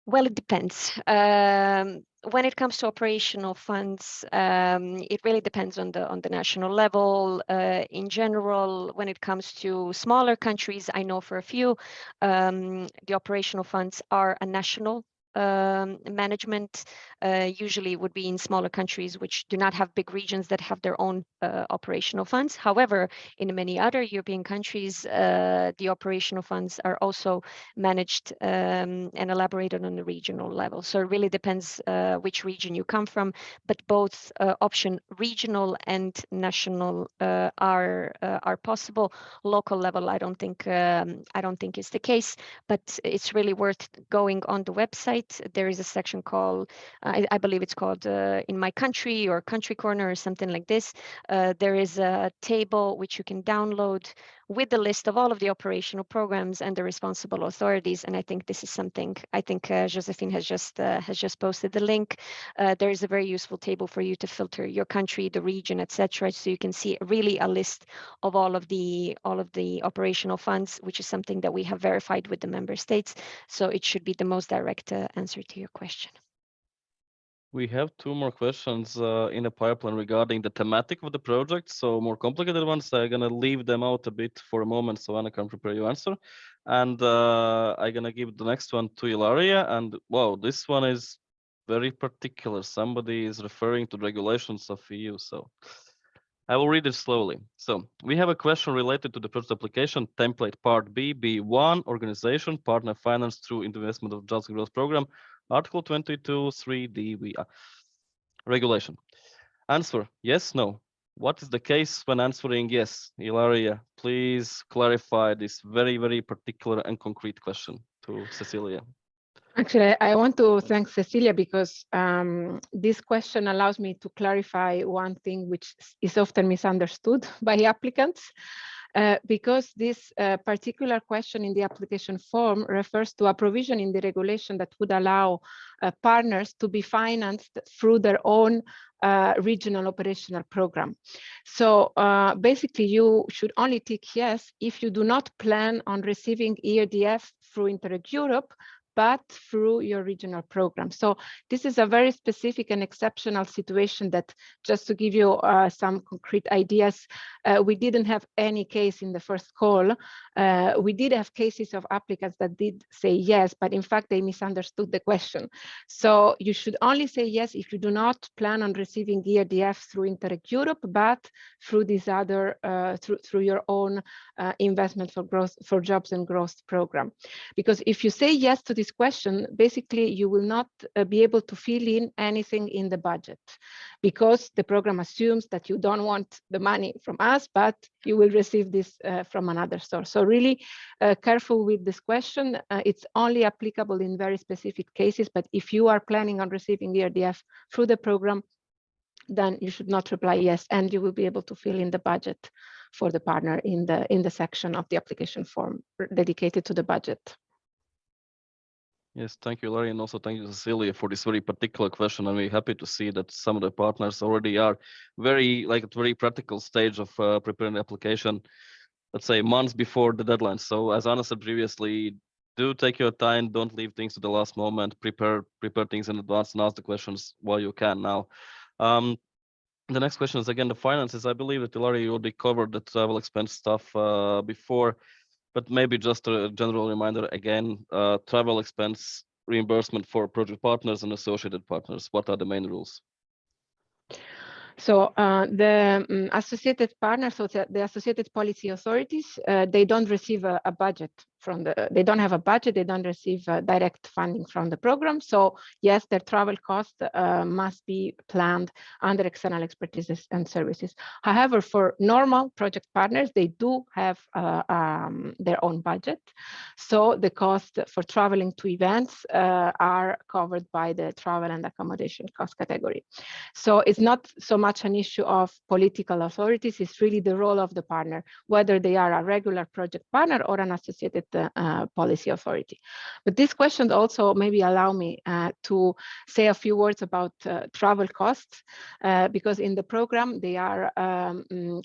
Well, it depends. When it comes to operational funds, it really depends on the national level. In general, when it comes to smaller countries, I know for a few, the operational funds are a national management. Usually would be in smaller countries which do not have big regions that have their own operational funds. However, in many other European countries, the operational funds are also managed and elaborated on the regional level. So it really depends which region you come from, but both option regional and national are possible. Local level, I don't think is the case, but it's really worth going on the website. There is a section called, I believe it's called In My Country or Country Corner or something like this. There is a table which you can download with the list of all of the operational programs and the responsible authorities. And I think this is something, I think Josephine has just posted the link. There is a very useful table for you to filter your country, the region, etc. So you can see really a list of all of the operational funds, which is something that we have verified with the member states. So it should be the most direct answer to your question.
We have two more questions in the pipeline regarding the thematic of the project. So more complicated ones, I'm gonna leave them out a bit for a moment so Anna can prepare your answer. And I'm gonna give the next one to Ilaria. And wow, this one is very particular. Somebody is referring to regulations of EU. So I will read it slowly. So we have a question related to the project application template part B, B1, organization, partner finance through investment of jobs growth program, Article 22, 3D, regulation. Answer, yes, no. What is the case when answering yes? Ilaria, please clarify this very, very particular and concrete question to Cecilia.
Actually, I want to thank Cecilia because this question allows me to clarify one thing which is often misunderstood by applicants. because this particular question in the application form refers to a provision in the regulation that would allow partners to be financed through their own regional operational program. So basically, you should only tick yes if you do not plan on receiving ERDF through Interreg Europe, but through your regional program. So this is a very specific and exceptional situation that, just to give you some concrete ideas, we didn't have any case in the first call. We did have cases of applicants that did say yes, but in fact, they misunderstood the question. So you should only say yes if you do not plan on receiving ERDF through Interreg Europe, but through this other, through your own investment for growth, for jobs and growth program. Because if you say yes to this question, basically you will not be able to fill in anything in the budget, because the program assumes that you don't want the money from us, but you will receive this from another source. So really careful with this question. It's only applicable in very specific cases, but if you are planning on receiving ERDF through the program, then you should not reply yes, and you will be able to fill in the budget for the partner in the section of the application form dedicated to the budget.
Yes, thank you, Larry, and also thank you, Cecilia, for this very particular question. I'm very happy to see that some of the partners already are at very practical stage of preparing the application, let's say months before the deadline. So as Anna said previously, do take your time, don't leave things to the last moment, prepare things in advance and ask the questions while you can now. The next question is again the finances. I believe that Larry already covered the travel expense stuff before, but maybe just a general reminder again, travel expense reimbursement for project partners and associated partners. What are the main rules?
So the associated partners, so the associated policy authorities, they don't receive a budget from they don't have a budget, they don't receive direct funding from the program. So yes, their travel costs must be planned under external expertise and services. However, for normal project partners, they do have their own budget. So the cost for traveling to events are covered by the travel and accommodation cost category. So it's not so much an issue of political authorities, it's really the role of the partner, whether they are a regular project partner or an associated policy authority. But these questions also maybe allow me to say a few words about travel costs, because in the program they are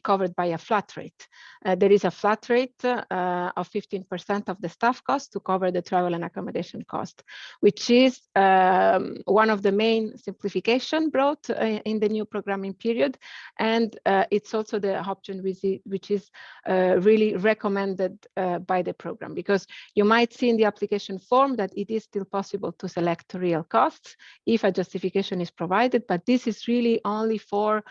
covered by a flat rate. There is a flat rate of 15% of the staff cost to cover the travel and accommodation cost, which is one of the main simplification brought in the new programming period. And it's also the option which is really recommended by the program, because you might see in the application form that it is still possible to select real costs if a justification is provided, but this is really only for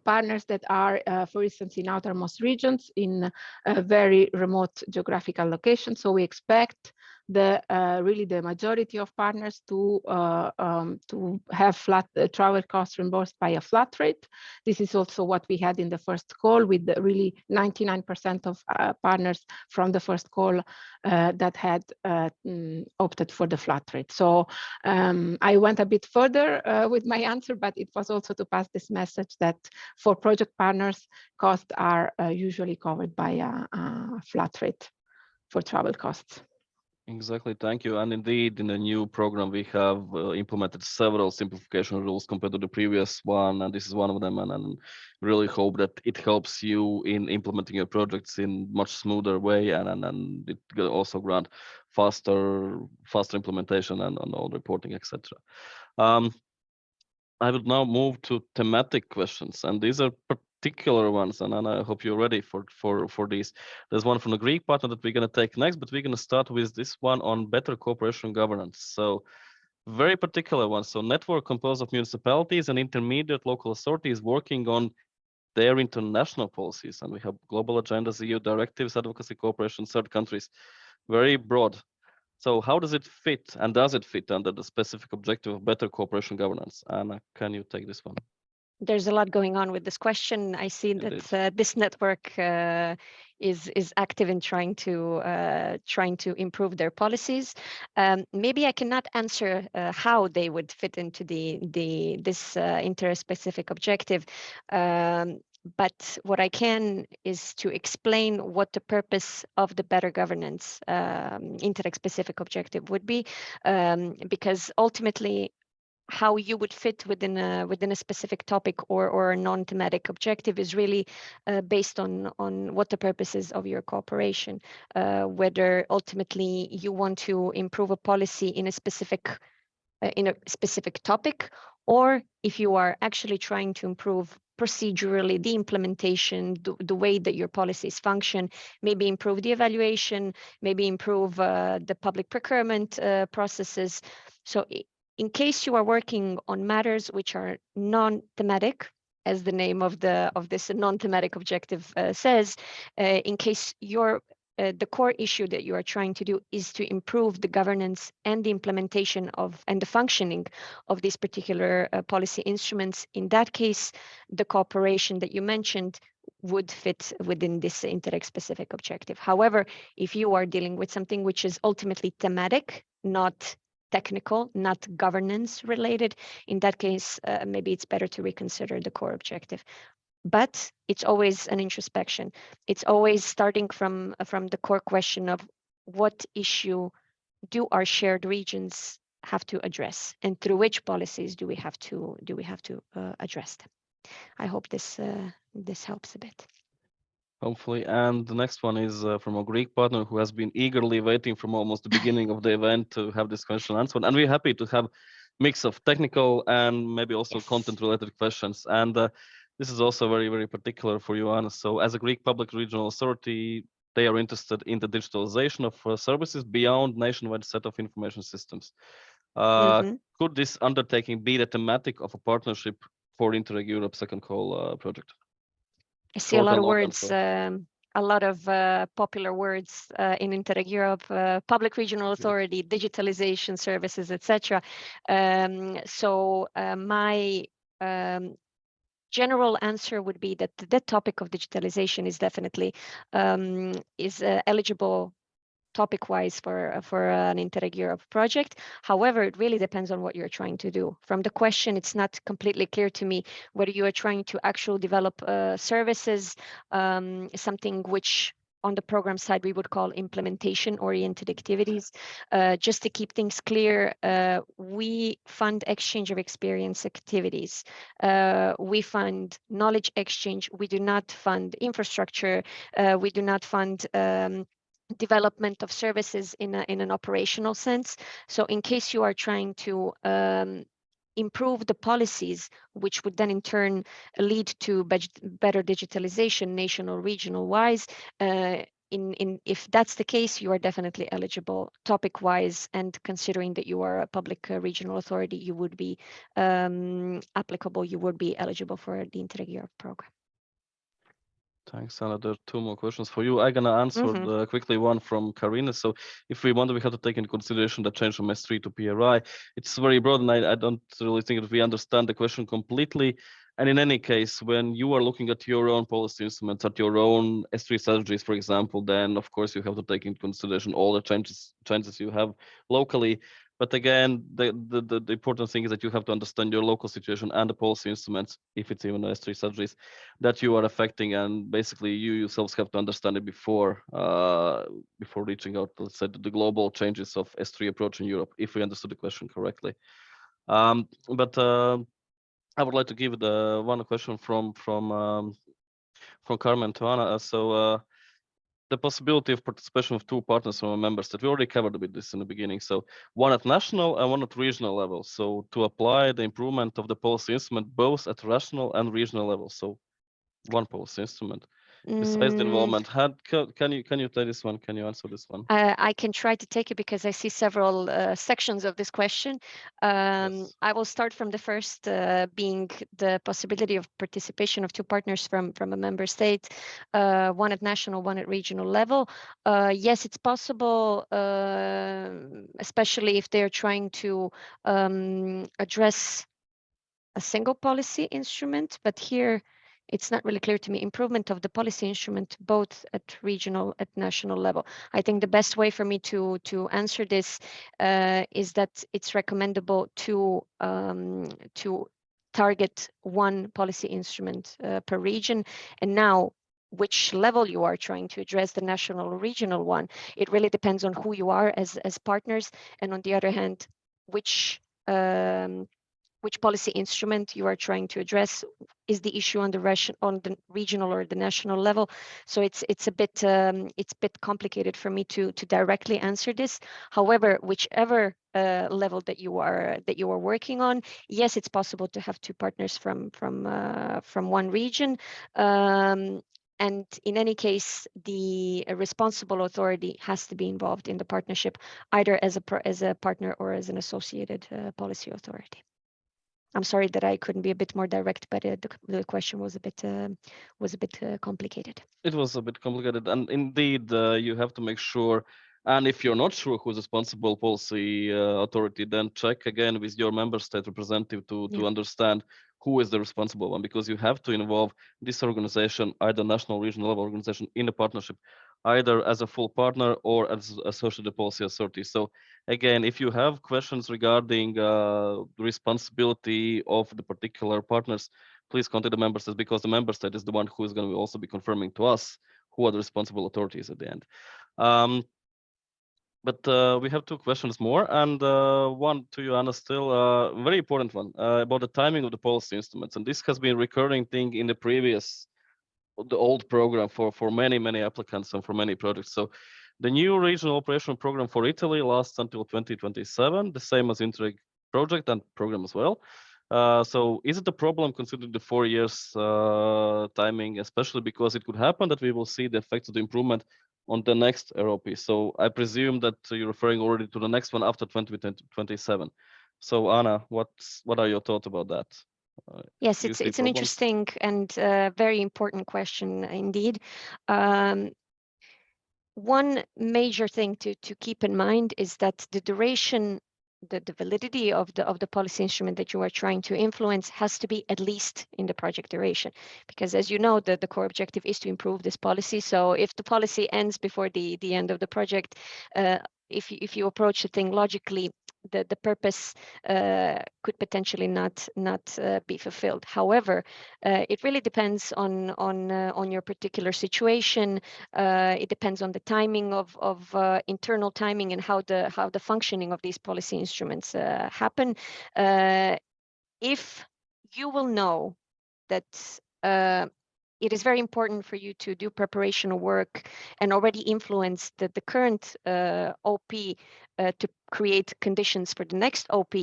partners that are, for instance, in outermost regions, in very remote geographical locations. So we expect really the majority of partners to have flat travel costs reimbursed by a flat rate. This is also what we had in the first call, with really 99% of partners from the first call that had opted for the flat rate. So I went a bit further with my answer, but it was also to pass this message that for project partners, costs are usually covered by a flat rate for travel costs.
Exactly, thank you. And indeed, in the new program, we have implemented several simplification rules compared to the previous one, and this is one of them. And really hope that it helps you in implementing your projects in much smoother way, and it will also grant faster implementation and all reporting, etc. I will now move to thematic questions, and these are particular ones, and I hope you're ready for these. There's one from the Greek partner that we're going to take next, but we're going to start with this one on better cooperation governance. So very particular one. So network composed of municipalities and intermediate local authorities working on their international policies, and we have global agendas, EU directives, advocacy, cooperation, third countries, very broad. So how does it fit, and does it fit under the specific objective of better cooperation governance? Anna, can you take this one?
There's a lot going on with this question. I see that this network is active in trying to improve their policies. Maybe I cannot answer how they would fit into this interspecific objective. But what I can is to explain what the purpose of the better governance Interreg specific objective would be, because ultimately how you would fit within a specific topic or a non-thematic objective is really based on what the purpose is of your cooperation, whether ultimately you want to improve a policy in a specific topic, or if you are actually trying to improve procedurally the implementation, the way that your policies function, maybe improve the evaluation, maybe improve the public procurement processes. So in case you are working on matters which are non-thematic, as the name of this non-thematic objective says, in case the core issue that you are trying to do is to improve the governance and the implementation of and the functioning of these particular policy instruments. In that case, the cooperation that you mentioned would fit within this Interreg specific objective. However, if you are dealing with something which is ultimately thematic, not technical, not governance related, in that case, maybe it's better to reconsider the core objective. But it's always an introspection. It's always starting from the core question of what issue do our shared regions have to address, and through which policies do we have to address them. I hope this helps a bit.
Hopefully. And the next one is from a Greek partner who has been eagerly waiting from almost the beginning of the event to have this question answered. And we're happy to have mix of technical and maybe also content related questions. And this is also very, very particular for you, Anna. So as a Greek public regional authority, they are interested in the digitalization of services beyond nationwide set of information systems. Could this undertaking be the thematic of a partnership for Interreg Europe second call project?
I see a lot of words, a lot of popular words in Interreg Europe, public regional authority, digitalization services, etc. So my general answer would be that the topic of digitalization is definitely eligible topic-wise for an Interreg Europe project. However, it really depends on what you're trying to do. From the question, it's not completely clear to me whether you are trying to actually develop services, something which on the program side we would call implementation-oriented activities. Just to keep things clear, we fund exchange of experience activities. We fund knowledge exchange. We do not fund infrastructure. We do not fund development of services in an operational sense. So in case you are trying to improve the policies, which would then in turn lead to better digitalization, national, regional wise, if that's the case, you are definitely eligible topic wise, and considering that you are a public regional authority, you would be applicable, you would be eligible for the Interreg Europe program.
Thanks, Anna. There are two more questions for you. I'm gonna answer quickly one from Karina. So if we have to take into consideration the change from S3 to PRI. It's very broad, and I don't really think that we understand the question completely. And in any case, when you are looking at your own policy instruments, at your own S3 strategies, for example, then of course you have to take into consideration all the changes you have locally. But again, the important thing is that you have to understand your local situation and the policy instruments, if it's even S3 strategies, that you are affecting, and basically you yourselves have to understand it before reaching out, let's say, the global changes of S3 approach in Europe, if we understood the question correctly. But I would like to give the one question from Carmen to Anna. So the possibility of participation of two partners from a member state. We already covered a bit this in the beginning. So one at national and one at regional level. So to apply the improvement of the policy instrument both at national and regional level. So one policy instrument. Besides the involvement, can you take this one? Can you answer this one?
I can try to take it because I see several sections of this question.
Yes.
I will start from the first, being the possibility of participation of two partners from a member state, one at national, one at regional level. Yes, it's possible, especially if they're trying to address a single policy instrument, but here it's not really clear to me. Improvement of the policy instrument, both at regional, at national level. I think the best way for me to answer this is that it's recommendable to target one policy instrument per region. And now, which level you are trying to address, the national or regional one, it really depends on who you are as partners, and on the other hand, which policy instrument you are trying to address is the issue on the regional or the national level. So it's a bit complicated for me to directly answer this. However, whichever level that you are working on, yes, it's possible to have two partners from one region. And in any case, the responsible authority has to be involved in the partnership, either as a partner or as an associated policy authority. I'm sorry that I couldn't be a bit more direct, but the question was a bit complicated.
It was a bit complicated, and indeed, you have to make sure. And if you're not sure who's responsible policy authority, then check again with your member state representative to understand who is the responsible one, because you have to involve this organization, either national, regional level organization, in a partnership, either as a full partner or as associated policy authority. So again, if you have questions regarding the responsibility of the particular partners, please contact the member states, because the member state is the one who is going to also be confirming to us who are the responsible authorities at the end. But we have two questions more, and one to you, Anna, still a very important one about the timing of the policy instruments. And this has been a recurring thing in the old program for many applicants and for many projects. So the new regional operational program for Italy lasts until 2027, the same as Interreg project and program as well. So is it a problem considering the 4 years timing, especially because it could happen that we will see the effects of the improvement on the next ROP? So I presume that you're referring already to the next one after 2027. So Anna, what are your thoughts about that?
Yes, it's an interesting and very important question indeed. One major thing to keep in mind is that the duration, the validity of the policy instrument that you are trying to influence has to be at least in the project duration, because as you know, the core objective is to improve this policy. So if the policy ends before the end of the project, if you approach the thing logically, the purpose could potentially not be fulfilled. However, it really depends on your particular situation. It depends on the timing of internal timing and how the functioning of these policy instruments happen. If you will know that it is very important for you to do preparational work and already influence the current OP to create conditions for the next OP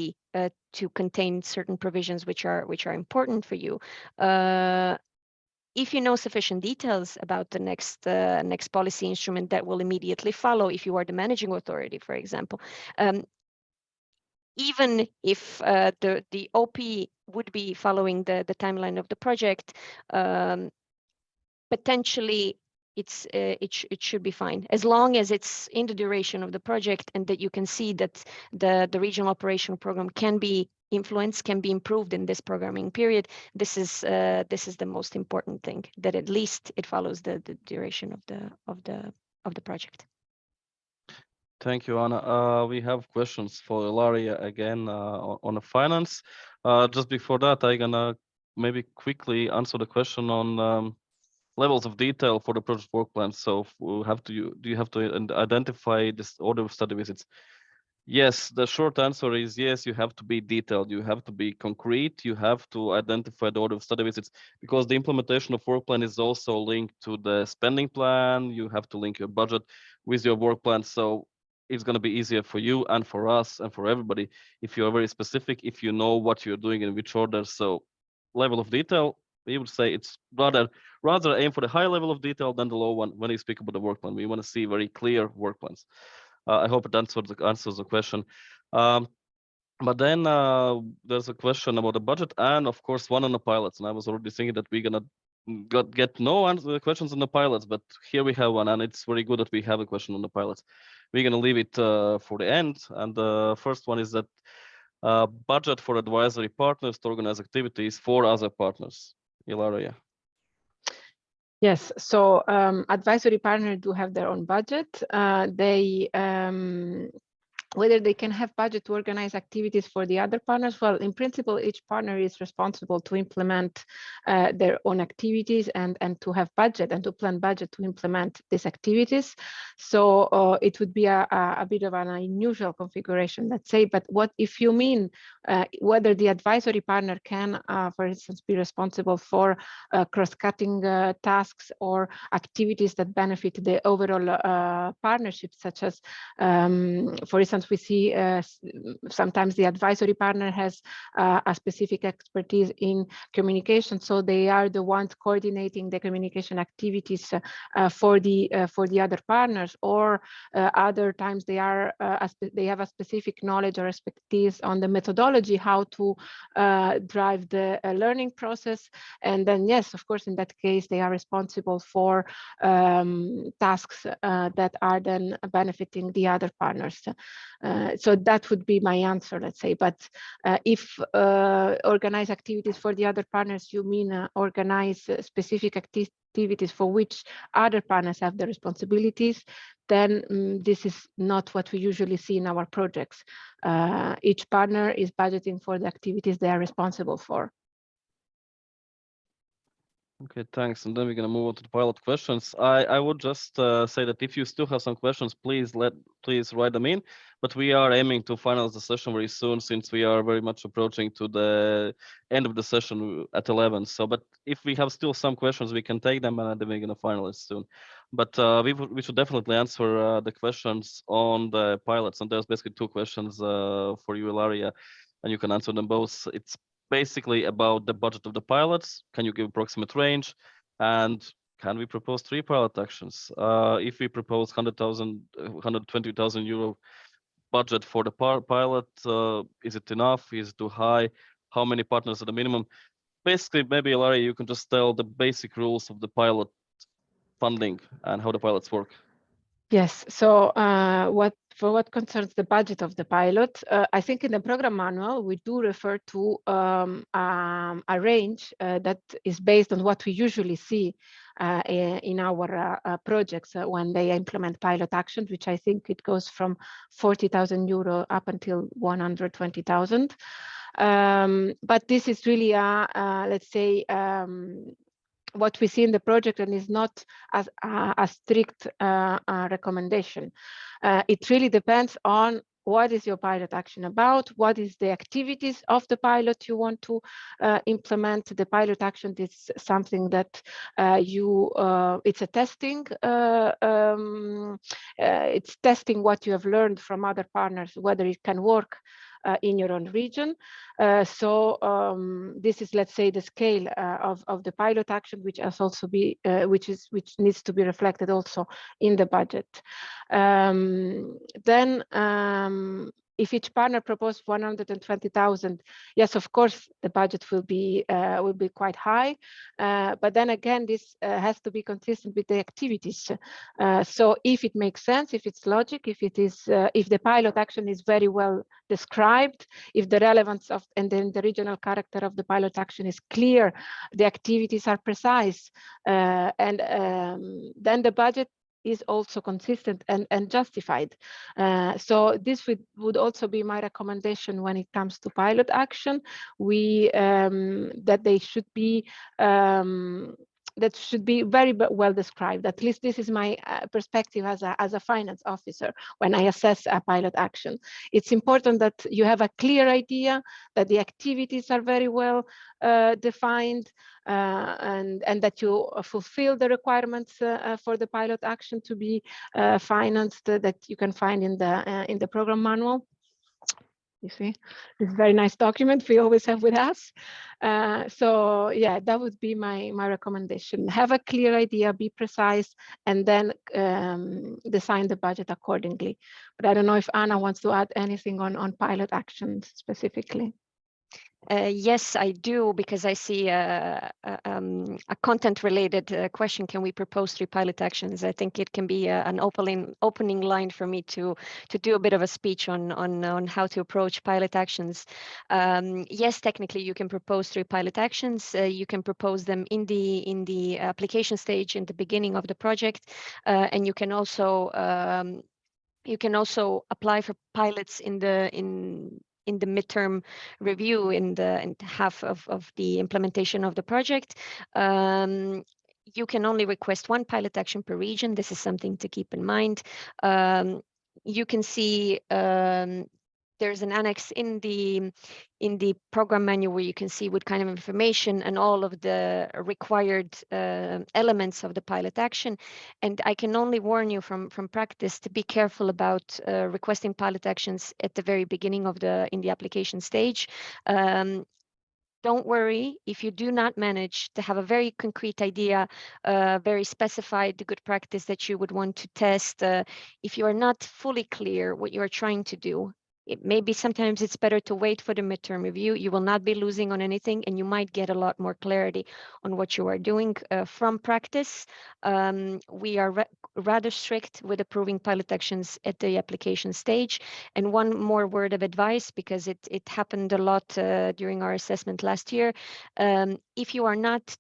to contain certain provisions which are important for you. If you know sufficient details about the next policy instrument that will immediately follow, if you are the managing authority, for example, even if the OP would be following the timeline of the project, potentially it should be fine, as long as it's in the duration of the project and that you can see that the regional operational program can be influenced, can be improved in this programming period. This is the most important thing, that at least it follows the duration of the project.
Thank you, Anna. We have questions for Ilaria again on the finance. Just before that, I'm gonna maybe quickly answer the question on levels of detail for the project work plan. So do you have to identify this order of study visits? Yes, the short answer is yes, you have to be detailed, you have to be concrete, you have to identify the order of study visits, because the implementation of work plan is also linked to the spending plan. You have to link your budget with your work plan. So it's going to be easier for you and for us and for everybody if you're very specific, if you know what you're doing in which order. So level of detail, we would say it's rather aim for the high level of detail than the low one when you speak about the work plan. We want to see very clear work plans. I hope it answers the question. But then there's a question about the budget and of course one on the pilots. And I was already thinking that we're gonna get no questions on the pilots, but here we have one, and it's very good that we have a question on the pilots. We're gonna leave it for the end. And the first one is that budget for advisory partners to organize activities for other partners. Ilaria.
Yes, so advisory partners do have their own budget. They whether they can have budget to organize activities for the other partners. Well, in principle, each partner is responsible to implement their own activities and to have budget and to plan budget to implement these activities. So it would be a bit of an unusual configuration, let's say. But what if you mean whether the advisory partner can, for instance, be responsible for cross-cutting tasks or activities that benefit the overall partnership, such as, for instance, we see sometimes the advisory partner has a specific expertise in communication, so they are the ones coordinating the communication activities for the other partners, or other times they have a specific knowledge or expertise on the methodology, how to drive the learning process, and then yes, of course, in that case they are responsible for tasks that are then benefiting the other partners. So that would be my answer, let's say. But if organize activities for the other partners, you mean organize specific activities for which other partners have the responsibilities, then this is not what we usually see in our projects. Each partner is budgeting for the activities they are responsible for.
Okay, thanks. And then we're gonna move on to the pilot questions. I would just say that if you still have some questions, please write them in. But we are aiming to finalize the session very soon, since we are very much approaching to the end of the session at 11. So, but if we have still some questions, we can take them, and then we're gonna finalize soon. But we should definitely answer the questions on the pilots. And there's basically two questions for you, Ilaria, and you can answer them both. It's basically about the budget of the pilots. Can you give approximate range? And can we propose 3 pilot actions? If we propose 120,000 euro budget for the pilot, is it enough? Is it too high? How many partners are the minimum? Basically, maybe Larry, you can just tell the basic rules of the pilot funding and how the pilots work.
Yes, so for what concerns the budget of the pilot, I think in the program manual, we do refer to a range that is based on what we usually see in our projects when they implement pilot actions, which I think it goes from 40,000 euro up until 120,000. But this is really let's say, what we see in the project, and is not as a strict recommendation. It really depends on what is your pilot action about, what is the activities of the pilot you want to implement. The pilot action is something that it's a testing, it's testing what you have learned from other partners, whether it can work in your own region. So this is, let's say, the scale of the pilot action, which has also which needs to be reflected also in the budget. Then if each partner proposed 120,000, yes, of course, the budget will be quite high. But then again, this has to be consistent with the activities. So if it makes sense, if it's logic, if the pilot action is very well described, if the relevance of and then the regional character of the pilot action is clear, the activities are precise, and then the budget is also consistent and justified. So this would also be my recommendation when it comes to pilot action. That they should be that should be very well described. At least this is my perspective as a finance officer when I assess a pilot action. It's important that you have a clear idea, that the activities are very well defined, and that you fulfill the requirements for the pilot action to be financed that you can find in the program manual. You see, this very nice document we always have with us. So yeah, that would be my recommendation. Have a clear idea, be precise, and then design the budget accordingly. But I don't know if Anna wants to add anything on pilot actions specifically.
Yes, I do, because I see a content-related question. Can we propose 3 pilot actions? I think it can be an opening line for me to do a bit of a speech on how to approach pilot actions. Yes, technically you can propose 3 pilot actions. You can propose them in the application stage in the beginning of the project, and you can also You can also apply for pilots in the midterm review in half of the implementation of the project. You can only request one pilot action per region. This is something to keep in mind. You can see there's an annex in the program manual where you can see what kind of information and all of the required elements of the pilot action. And I can only warn you from practice to be careful about requesting pilot actions at the very beginning of in the application stage. Don't worry if you do not manage to have a very concrete idea, very specified the good practice that you would want to test. If you are not fully clear what you are trying to do, maybe sometimes it's better to wait for the midterm review. You will not be losing on anything, and you might get a lot more clarity on what you are doing from practice. We are rather strict with approving pilot actions at the application stage. And one more word of advice, because it happened a lot during our assessment last year. If you are not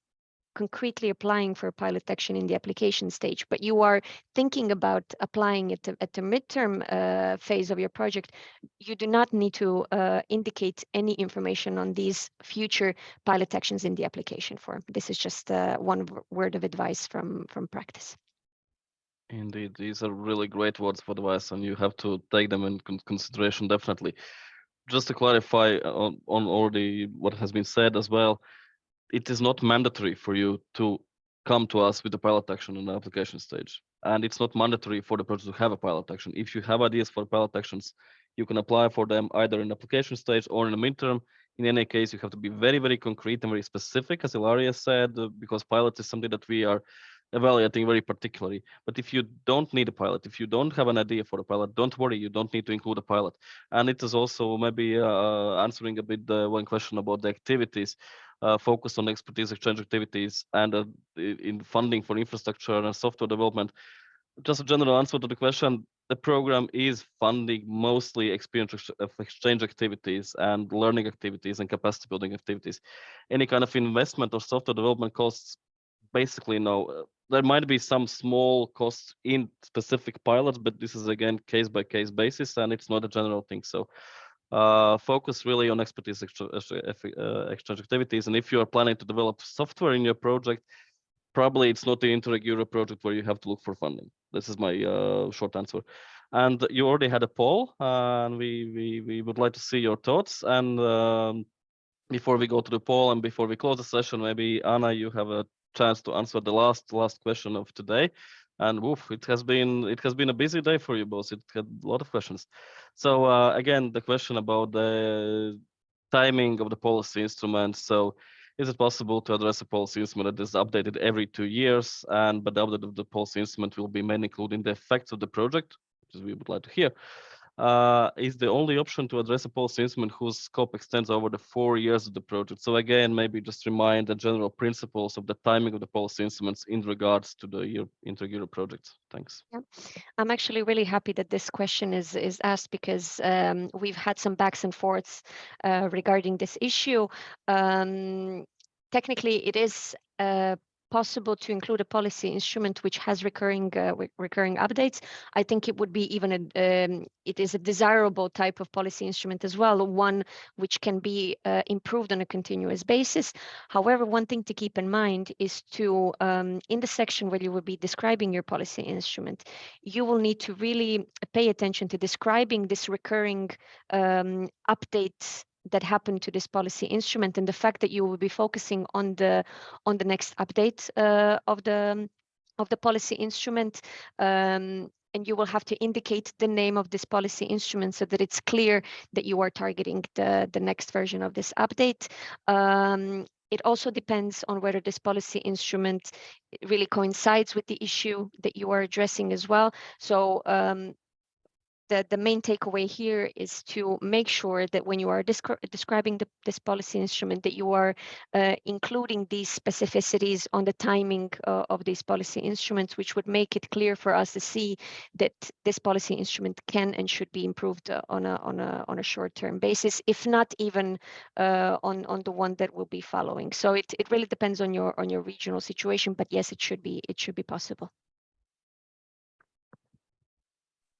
concretely applying for pilot action in the application stage, but you are thinking about applying it at the midterm phase of your project, you do not need to indicate any information on these future pilot actions in the application form. This is just one word of advice from practice.
Indeed, these are really great words of advice, and you have to take them in consideration, definitely. Just to clarify on already what has been said as well, it is not mandatory for you to come to us with a pilot action in the application stage. And it's not mandatory for the project to have a pilot action. If you have ideas for pilot actions, you can apply for them either in application stage or in a midterm. In any case, you have to be very, very concrete and very specific, as Ilaria said, because pilot is something that we are evaluating very particularly. But if you don't need a pilot, if you don't have an idea for a pilot, don't worry, you don't need to include a pilot. And it is also maybe answering a bit one question about the activities. Focus on expertise exchange activities and in funding for infrastructure and software development. Just a general answer to the question, the program is funding mostly experience exchange activities and learning activities and capacity building activities. Any kind of investment or software development costs, basically no. There might be some small costs in specific pilots, but this is again case by case basis, and it's not a general thing. So focus really on expertise exchange activities. And if you are planning to develop software in your project, probably it's not the Interreg Europe project where you have to look for funding. This is my short answer. And you already had a poll, and we would like to see your thoughts. And before we go to the poll and before we close the session, maybe Anna, you have a chance to answer the last question of today. And woof, it has been a busy day for you both. It had a lot of questions. So again, the question about the timing of the policy instrument. So is it possible to address a policy instrument that is updated every 2 years? But the update of the policy instrument will be mainly including the effects of the project, which we would like to hear. Is the only option to address a policy instrument whose scope extends over the 4 years of the project. So again, maybe just remind the general principles of the timing of the policy instruments in regards to the Interreg Europe projects. Thanks.
Yeah. I'm actually really happy that this question is asked, because we've had some backs and forths regarding this issue. Technically, it is possible to include a policy instrument which has recurring updates. I think it would be even it is a desirable type of policy instrument as well, one which can be improved on a continuous basis. However, one thing to keep in mind is to in the section where you will be describing your policy instrument, you will need to really pay attention to describing this recurring updates that happen to this policy instrument, and the fact that you will be focusing on the next update of the policy instrument, and you will have to indicate the name of this policy instrument so that it's clear that you are targeting the next version of this update. It also depends on whether this policy instrument really coincides with the issue that you are addressing as well. So the main takeaway here is to make sure that when you are describing this policy instrument, that you are including these specificities on the timing of these policy instruments, which would make it clear for us to see that this policy instrument can and should be improved on a short-term basis, if not even on the one that will be following. So it really depends on your regional situation, but yes, it should be possible.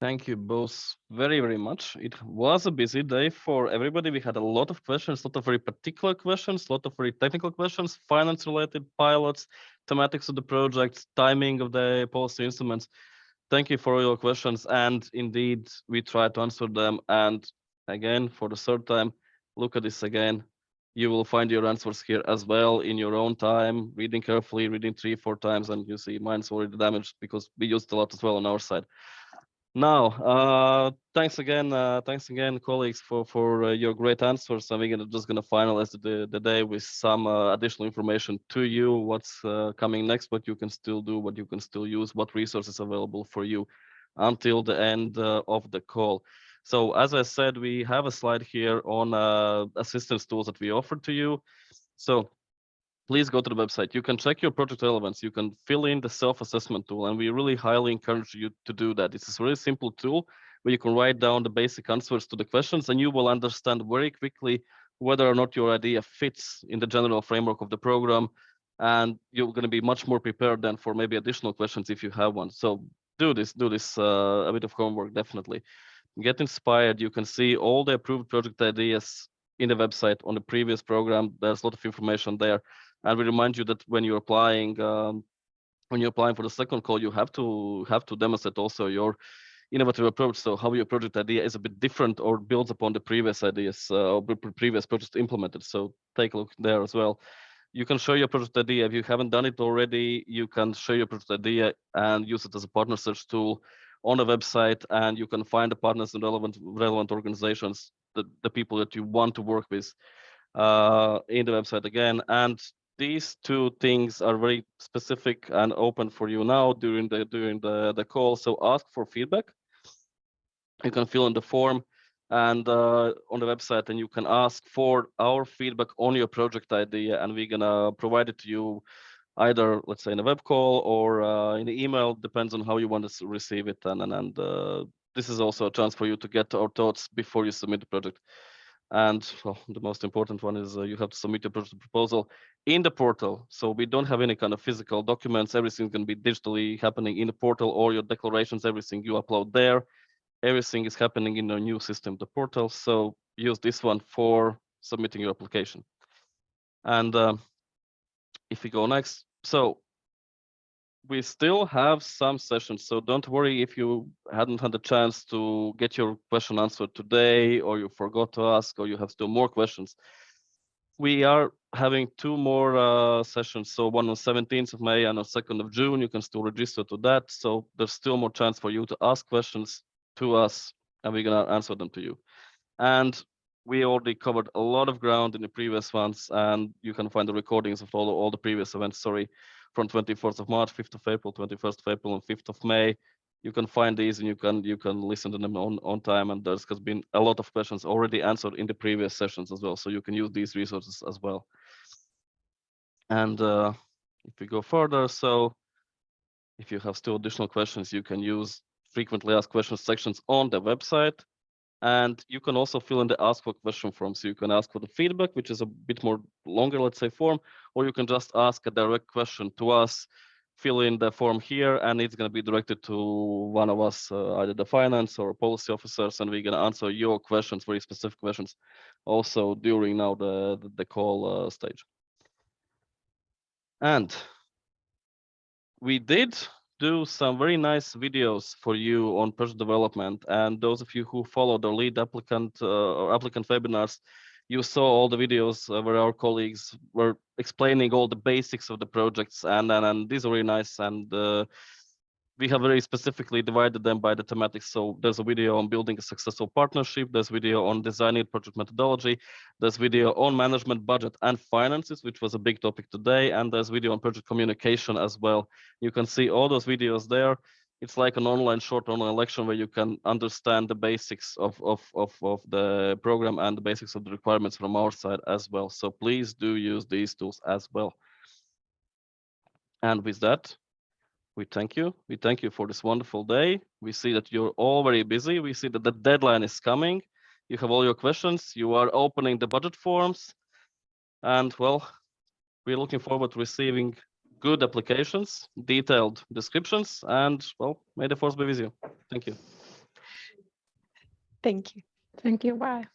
Thank you both very, very much. It was a busy day for everybody. We had a lot of questions, a lot of very particular questions, a lot of very technical questions, finance related, pilots, thematics of the projects, timing of the policy instruments. Thank you for all your questions. And indeed, we tried to answer them. And again, for the third time, look at this again. You will find your answers here as well in your own time, reading carefully, reading 3-4 times, and you see mine's already damaged because we used a lot as well on our side. Now, thanks again, colleagues, for your great answers. And we're just gonna finalize the day with some additional information to you. What's coming next? What you can still do? What you can still use? What resources available for you until the end of the call. So, as I said, we have a slide here on assistance tools that we offer to you. So, please go to the website. You can check your project relevance. You can fill in the self-assessment tool, and we really highly encourage you to do that. It's a really simple tool where you can write down the basic answers to the questions, and you will understand very quickly whether or not your idea fits in the general framework of the program, and you're going to be much more prepared then for maybe additional questions if you have one. So do this a bit of homework, definitely. Get inspired. You can see all the approved project ideas in the website on the previous program. There's a lot of information there. And we remind you that when you're applying for the second call, you have to demonstrate also your innovative approach. So how your project idea is a bit different or builds upon the previous ideas or previous projects implemented. So take a look there as well. You can show your project idea. If you haven't done it already, you can show your project idea and use it as a partner search tool on the website, and you can find the partners and relevant organizations, the people that you want to work with in the website again. And these two things are very specific and open for you now during the call. So ask for feedback. You can fill in the form and on the website, and you can ask for our feedback on your project idea, and we're gonna provide it to you either, let's say, in a web call or in the email, depends on how you want to receive it. And this is also a chance for you to get our thoughts before you submit the project. And well, the most important one is you have to submit your project proposal in the portal. So we don't have any kind of physical documents. Everything's going to be digitally happening in the portal, or your declarations, everything you upload there. Everything is happening in our new system, the portal. So use this one for submitting your application. And if we go next, so we still have some sessions, so don't worry if you hadn't had the chance to get your question answered today, or you forgot to ask, or you have still more questions. We are having 2 more sessions, so one on 17th of May and on 2nd of June. You can still register to that, so there's still more chance for you to ask questions to us, and we're gonna answer them to you. And we already covered a lot of ground in the previous ones, and you can find the recordings of all the previous events, from 24th of March, 5th of April, 21st of April, and 5th of May. You can find these, and you can listen to them on time, and there's been a lot of questions already answered in the previous sessions as well, so you can use these resources as well. And if we go further, so if you have still additional questions, you can use frequently asked questions sections on the website. And you can also fill in the ask for question form. So you can ask for the feedback, which is a bit more longer, let's say, form, or you can just ask a direct question to us, fill in the form here, and it's going to be directed to one of us, either the finance or policy officers, and we're going to answer your questions, very specific questions, also during now the call stage. And we did do some very nice videos for you on project development, and those of you who followed the lead applicant or applicant webinars, you saw all the videos where our colleagues were explaining all the basics of the projects, and these are really nice, and we have very specifically divided them by the thematics. So there's a video on building a successful partnership, there's video on designing project methodology, there's video on management, budget, and finances, which was a big topic today, and there's video on project communication as well. You can see all those videos there. It's like an short online lecture where you can understand the basics of the program and the basics of the requirements from our side as well. So please do use these tools as well. And with that, we thank you. We thank you for this wonderful day. We see that you're all very busy. We see that the deadline is coming. You have all your questions. You are opening the budget forms. And well, we're looking forward to receiving good applications, detailed descriptions, and well, may the force be with you. Thank you.
Thank you.
Thank you. Bye.